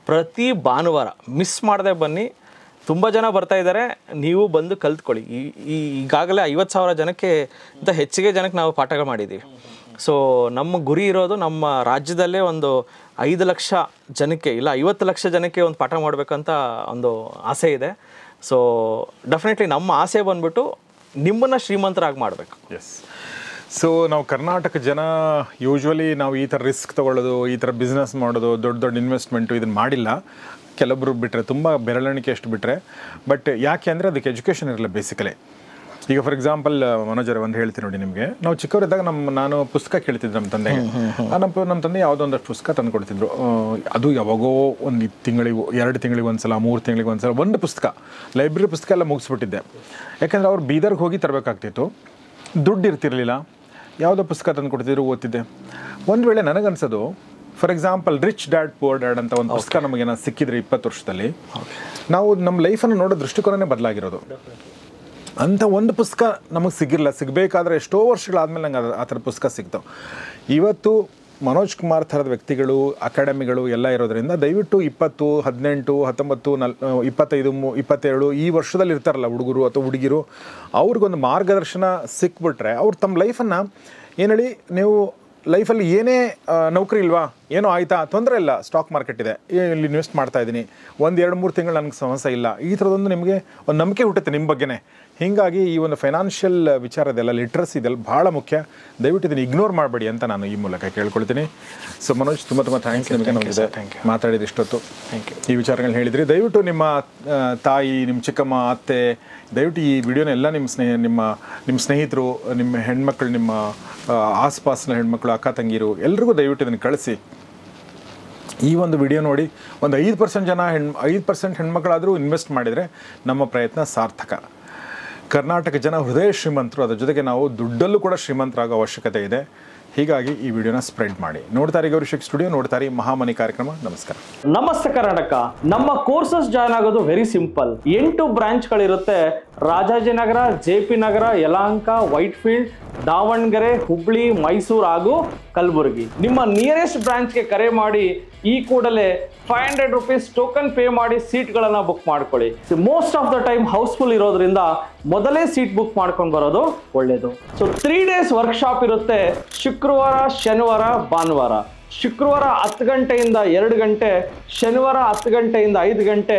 ಪ್ರತಿ ಭಾನುವಾರ ಮಿಸ್ ಮಾಡದೆ ಬನ್ನಿ. ತುಂಬ ಜನ ಬರ್ತಾ ಇದ್ದಾರೆ, ನೀವು ಬಂದು ಕಲ್ತ್ಕೊಳ್ಳಿ. ಈಗಾಗಲೇ 50,000 ಜನಕ್ಕೆ ಇಂಥ ಹೆಚ್ಚಿಗೆ ಜನಕ್ಕೆ ನಾವು ಪಾಠಗಳು ಮಾಡಿದ್ದೀವಿ. ಸೊ ನಮ್ಮ ಗುರಿ ಇರೋದು ನಮ್ಮ ರಾಜ್ಯದಲ್ಲೇ ಒಂದು 5 ಲಕ್ಷ ಜನಕ್ಕೆ ಇಲ್ಲ 50 ಲಕ್ಷ ಜನಕ್ಕೆ ಒಂದು ಪಾಠ ಮಾಡಬೇಕಂತ ಒಂದು ಆಸೆ ಇದೆ. ಸೊ ಡೆಫಿನೆಟ್ಲಿ ನಮ್ಮ ಆಸೆ ಬಂದ್ಬಿಟ್ಟು ನಿಮ್ಮನ್ನು ಶ್ರೀಮಂತರಾಗಿ ಮಾಡಬೇಕು. ಎಸ್. ಸೊ ನಾವು ಕರ್ನಾಟಕ ಜನ ಯೂಶ್ವಲಿ ನಾವು ಈ ಥರ ರಿಸ್ಕ್ ತೊಗೊಳ್ಳೋದು, ಈ ಥರ ಬಿಸ್ನೆಸ್ ಮಾಡೋದು, ದೊಡ್ಡ ಇನ್ವೆಸ್ಟ್ಮೆಂಟು ಇದನ್ನು ಮಾಡಿಲ್ಲ. ಕೆಲವೊಬ್ಬರು ಬಿಟ್ಟರೆ, ತುಂಬ ಬೆರಳೆಣಿಕೆ ಅಷ್ಟು ಬಿಟ್ಟರೆ. ಬಟ್ ಯಾಕೆ ಅಂದರೆ ಅದಕ್ಕೆ ಎಜುಕೇಷನ್ ಇರಲ್ಲ ಬೇಸಿಕಲಿ. ಈಗ ಫಾರ್ ಎಕ್ಸಾಂಪಲ್ ಮನೋಜರ ಒಂದು ಹೇಳ್ತೀನಿ ನೋಡಿ ನಿಮಗೆ. ನಾವು ಚಿಕ್ಕವರಿದ್ದಾಗ ನಾನು ಪುಸ್ತಕ ಕೇಳ್ತಿದ್ದೆ ನಮ್ಮ ತಂದೆಗೆ. ನಮ್ಮ ತಂದೆ ಯಾವುದೋ ಒಂದಷ್ಟು ಪುಸ್ತಕ ತಂದು ಕೊಡ್ತಿದ್ರು. ಅದು ಯಾವಾಗೋ 1 ತಿಂಗಳಿಗೆ 2 ತಿಂಗಳಿಗೆ ಒಂದ್ಸಲ 3 ತಿಂಗಳಿಗೆ ಒಂದ್ಸಲ ಒಂದು ಪುಸ್ತಕ, ಲೈಬ್ರರಿ ಪುಸ್ತಕ ಎಲ್ಲ ಮುಗಿಸ್ಬಿಟ್ಟಿದ್ದೆ. ಯಾಕೆಂದರೆ ಅವ್ರು ಬೀದರ್ಗೆ ಹೋಗಿ ತರಬೇಕಾಗ್ತಿತ್ತು, ದುಡ್ಡು ಇರ್ತಿರಲಿಲ್ಲ. ಯಾವುದೋ ಪುಸ್ತಕ ತಂದು ಕೊಡ್ತಿದ್ರು, ಓದ್ತಿದ್ದೆ. ಒಂದು ವೇಳೆ ನನಗನ್ಸೋದು, for example rich dad poor dad ಅಂತ ಒಂದು ಪುಸ್ತಕ ನಮಗೇನೋ ಸಿಕ್ಕಿದ್ರೆ 20 ವರ್ಷದಲ್ಲಿ, ನಾವು ನಮ್ಮ ಲೈಫನ್ನು ನೋಡೋ ದೃಷ್ಟಿಕೋನನೇ ಬದಲಾಗಿರೋದು. ಅಂಥ ಒಂದು ಪುಸ್ತಕ ನಮಗೆ ಸಿಗಬೇಕಾದ್ರೆ ಎಷ್ಟೋ ವರ್ಷಗಳಾದಮೇಲೆ ನಂಗೆ ಆ ಥರದ ಪುಸ್ತಕ ಸಿಗ್ತಾವೆ. ಇವತ್ತು ಮನೋಜ್ ಕುಮಾರ್ ಥರದ ವ್ಯಕ್ತಿಗಳು, ಅಕಾಡೆಮಿಗಳು ಎಲ್ಲ ಇರೋದರಿಂದ ದಯವಿಟ್ಟು 20, 18, 19, 25, 22 ಈ ವರ್ಷದಲ್ಲಿ ಇರ್ತಾರಲ್ಲ ಹುಡುಗರು ಅಥವಾ ಹುಡುಗಿರು, ಅವ್ರಿಗೊಂದು ಮಾರ್ಗದರ್ಶನ ಸಿಕ್ಬಿಟ್ರೆ ಅವ್ರು ತಮ್ಮ ಲೈಫನ್ನು ಏನು ಹೇಳಿ, ನೀವು ಲೈಫಲ್ಲಿ ಏನೇ ನೌಕರಿ ಇಲ್ವಾ, ಏನೋ ಆಯಿತಾ, ತೊಂದರೆ ಇಲ್ಲ, ಸ್ಟಾಕ್ ಮಾರ್ಕೆಟ್ ಇದೆ, ಇಲ್ಲಿ ಇನ್ವೆಸ್ಟ್ ಮಾಡ್ತಾಯಿದ್ದೀನಿ, 1-2-3 ತಿಂಗಳು ನನಗೆ ಸಮಸ್ಯೆ ಇಲ್ಲ, ಈ ಥರದೊಂದು ನಿಮಗೆ ಒಂದು ನಂಬಿಕೆ ಹುಟ್ಟುತ್ತೆ ನಿಮ್ಮ ಬಗ್ಗೆನೇ. ಹೀಗಾಗಿ ಈ ಒಂದು ಫೈನಾನ್ಷಿಯಲ್ ವಿಚಾರದೆಲ್ಲ ಲಿಟ್ರಸಿ ಇದೆಲ್ಲ ಭಾಳ ಮುಖ್ಯ. ದಯವಿಟ್ಟು ಇದನ್ನು ಇಗ್ನೋರ್ ಮಾಡಬೇಡಿ ಅಂತ ನಾನು ಈ ಮೂಲಕ ಕೇಳ್ಕೊಳ್ತೀನಿ. ಸೊ ಮನೋಜ್, ತುಂಬ ಥ್ಯಾಂಕ್ಸ್ ನಿಮಗೆ ನಮಗೆ ಮಾತಾಡಿದ ಇಷ್ಟೊತ್ತು. Thank you. ಈ ವಿಚಾರಗಳನ್ನ ಹೇಳಿದ್ರಿ. ದಯವಿಟ್ಟು ನಿಮ್ಮ ತಾಯಿ, ನಿಮ್ಮ ಚಿಕ್ಕಮ್ಮ, ಅತ್ತೆ, ದಯವಿಟ್ಟು ಈ ವಿಡಿಯೋನ ಎಲ್ಲ ನಿಮ್ಮ ಸ್ನೇಹಿತರು, ನಿಮ್ಮ ಹೆಣ್ಮಕ್ಳು, ನಿಮ್ಮ ಆಸ್ಪಾಸ್ನ ಹೆಣ್ಮಕ್ಳು, ಅಕ್ಕ ತಂಗಿರು ಎಲ್ರಿಗೂ ದಯವಿಟ್ಟು ಇದನ್ನು ಕಳಿಸಿ. ಈ ಒಂದು ವಿಡಿಯೋ ನೋಡಿ ಒಂದು 5% ಹೆಣ್ಮಕ್ಳಾದರೂ ಇನ್ವೆಸ್ಟ್ ಮಾಡಿದರೆ ನಮ್ಮ ಪ್ರಯತ್ನ ಸಾರ್ಥಕ. ಕರ್ನಾಟಕ ಜನ ಹೃದಯ ಶ್ರೀಮಂತರು, ಅದರ ಜೊತೆಗೆ ನಾವು ದುಡ್ಡಲ್ಲೂ ಕೂಡ ಶ್ರೀಮಂತರಾಗೋ ಅವಶ್ಯಕತೆ ಇದೆ. ಹೀಗಾಗಿ ಈ ವಿಡಿಯೋನ ಸ್ಪ್ರೆಡ್ ಮಾಡಿ. ನೋಡ್ತಾರೆ ಗೌರಿಶಕ್ ಸ್ಟುಡಿಯೋ, ನೋಡ್ತಾರೆ ಮಹಾಮನಿ ಕಾರ್ಯಕ್ರಮ. ನಮಸ್ಕಾರ. ನಮಸ್ತೆ ಕರ್ನಾಟಕ. ನಮ್ಮ ಕೋರ್ಸಸ್ ಜಾಯ್ನ್ ಆಗೋದು ವೆರಿ ಸಿಂಪಲ್. 8 ಬ್ರಾಂಚ್ಗಳಿರುತ್ತೆ. ರಾಜಾಜಿನಗರ, JP ನಗರ, ಯಲಹಂಕ, ವೈಟ್ಫೀಲ್ಡ್, ದಾವಣಗೆರೆ, ಹುಬ್ಳಿ, ಮೈಸೂರು ಹಾಗೂ ಕಲಬುರಗಿ. ನಿಮ್ಮ ನಿಯರೆಸ್ಟ್ ಬ್ರಾಂಚ್ಗೆ ಕರೆ ಮಾಡಿ ಈ ಕೂಡಲೇ 500 rupees ಟೋಕನ್ ಪೇ ಮಾಡಿ ಸೀಟ್ಗಳನ್ನು ಬುಕ್ ಮಾಡ್ಕೊಳ್ಳಿ. Most of the time houseful ಇರೋದ್ರಿಂದ ಮೊದಲೇ ಸೀಟ್ ಬುಕ್ ಮಾಡ್ಕೊಂಡು ಬರೋದು ಒಳ್ಳೇದು. ಸೊ 3 days ವರ್ಕ್ಶಾಪ್ ಇರುತ್ತೆ. ಶುಕ್ರವಾರ, ಶನಿವಾರ, ಭಾನುವಾರ. ಶುಕ್ರವಾರ 10 ಗಂಟೆಯಿಂದ 2 ಗಂಟೆ, ಶನಿವಾರ 10 ಗಂಟೆಯಿಂದ 5 ಗಂಟೆ,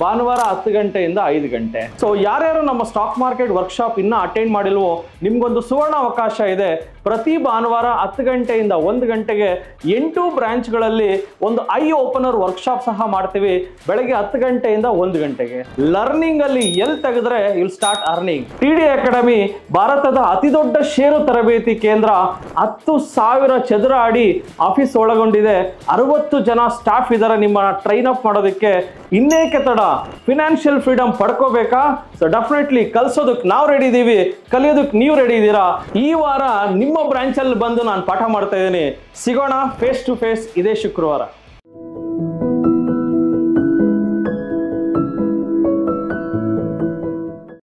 ಭಾನುವಾರ 10 ಗಂಟೆಯಿಂದ 5 ಗಂಟೆ. ಸೊ ಯಾರ್ಯಾರು ನಮ್ಮ ಸ್ಟಾಕ್ ಮಾರ್ಕೆಟ್ ವರ್ಕ್ಶಾಪ್ ಇನ್ನೂ ಅಟೆಂಡ್ ಮಾಡಿಲ್ವೋ ನಿಮ್ಗೊಂದು ಸುವರ್ಣ ಅವಕಾಶ ಇದೆ. ಪ್ರತಿ ಭಾನುವಾರ 10 ಗಂಟೆಯಿಂದ 1 ಗಂಟೆಗೆ 8 ಬ್ರಾಂಚ್ಗಳಲ್ಲಿ ಒಂದು ಐ ಓಪನರ್ ವರ್ಕ್ಶಾಪ್ ಸಹ ಮಾಡ್ತೀವಿ. ಬೆಳಗ್ಗೆ 10 ಗಂಟೆಯಿಂದ 1 ಗಂಟೆಗೆ. ಲರ್ನಿಂಗ್ ಅಲ್ಲಿ ಎಲ್ಲಿ ತೆಗೆದ್ರೆ will start earning. TD academy ಭಾರತದ ಅತಿ ದೊಡ್ಡ ಷೇರು ತರಬೇತಿ ಕೇಂದ್ರ. 10,000 ಚದರ ಅಡಿ ಆಫೀಸ್ ಒಳಗೊಂಡಿದೆ. 60 ಜನ ಸ್ಟಾಫ್ ಇದ್ದಾರೆ ನಿಮ್ಮನ್ನ ಟ್ರೈನ್ ಅಪ್ ಮಾಡೋದಕ್ಕೆ. ಇನ್ನೇಕೆ ತಡ, ಫಿನಾನ್ಷಿಯಲ್ ಫ್ರೀಡಮ್ ಪಡ್ಕೋಬೇಕಾ? ಸೊ ಡೆಫಿನೆಟ್ಲಿ ಕಲ್ಸೋದಕ್ಕೆ ನಾವು ರೆಡಿ ಇದೀವಿ, ಕಲಿಯೋದಕ್ಕೆ ನೀವು ರೆಡಿ ಇದ್ದೀರಾ? ಈ ವಾರ ನಿಮ್ಮ ಬ್ರಾಂಚ್ ಅಲ್ಲಿ ಬಂದು ನಾನು ಪಾಠ ಮಾಡ್ತಾ ಇದ್ದೀನಿ. ಸಿಗೋಣ ಫೇಸ್ ಟು ಫೇಸ್ ಇದೇ ಶುಕ್ರವಾರ.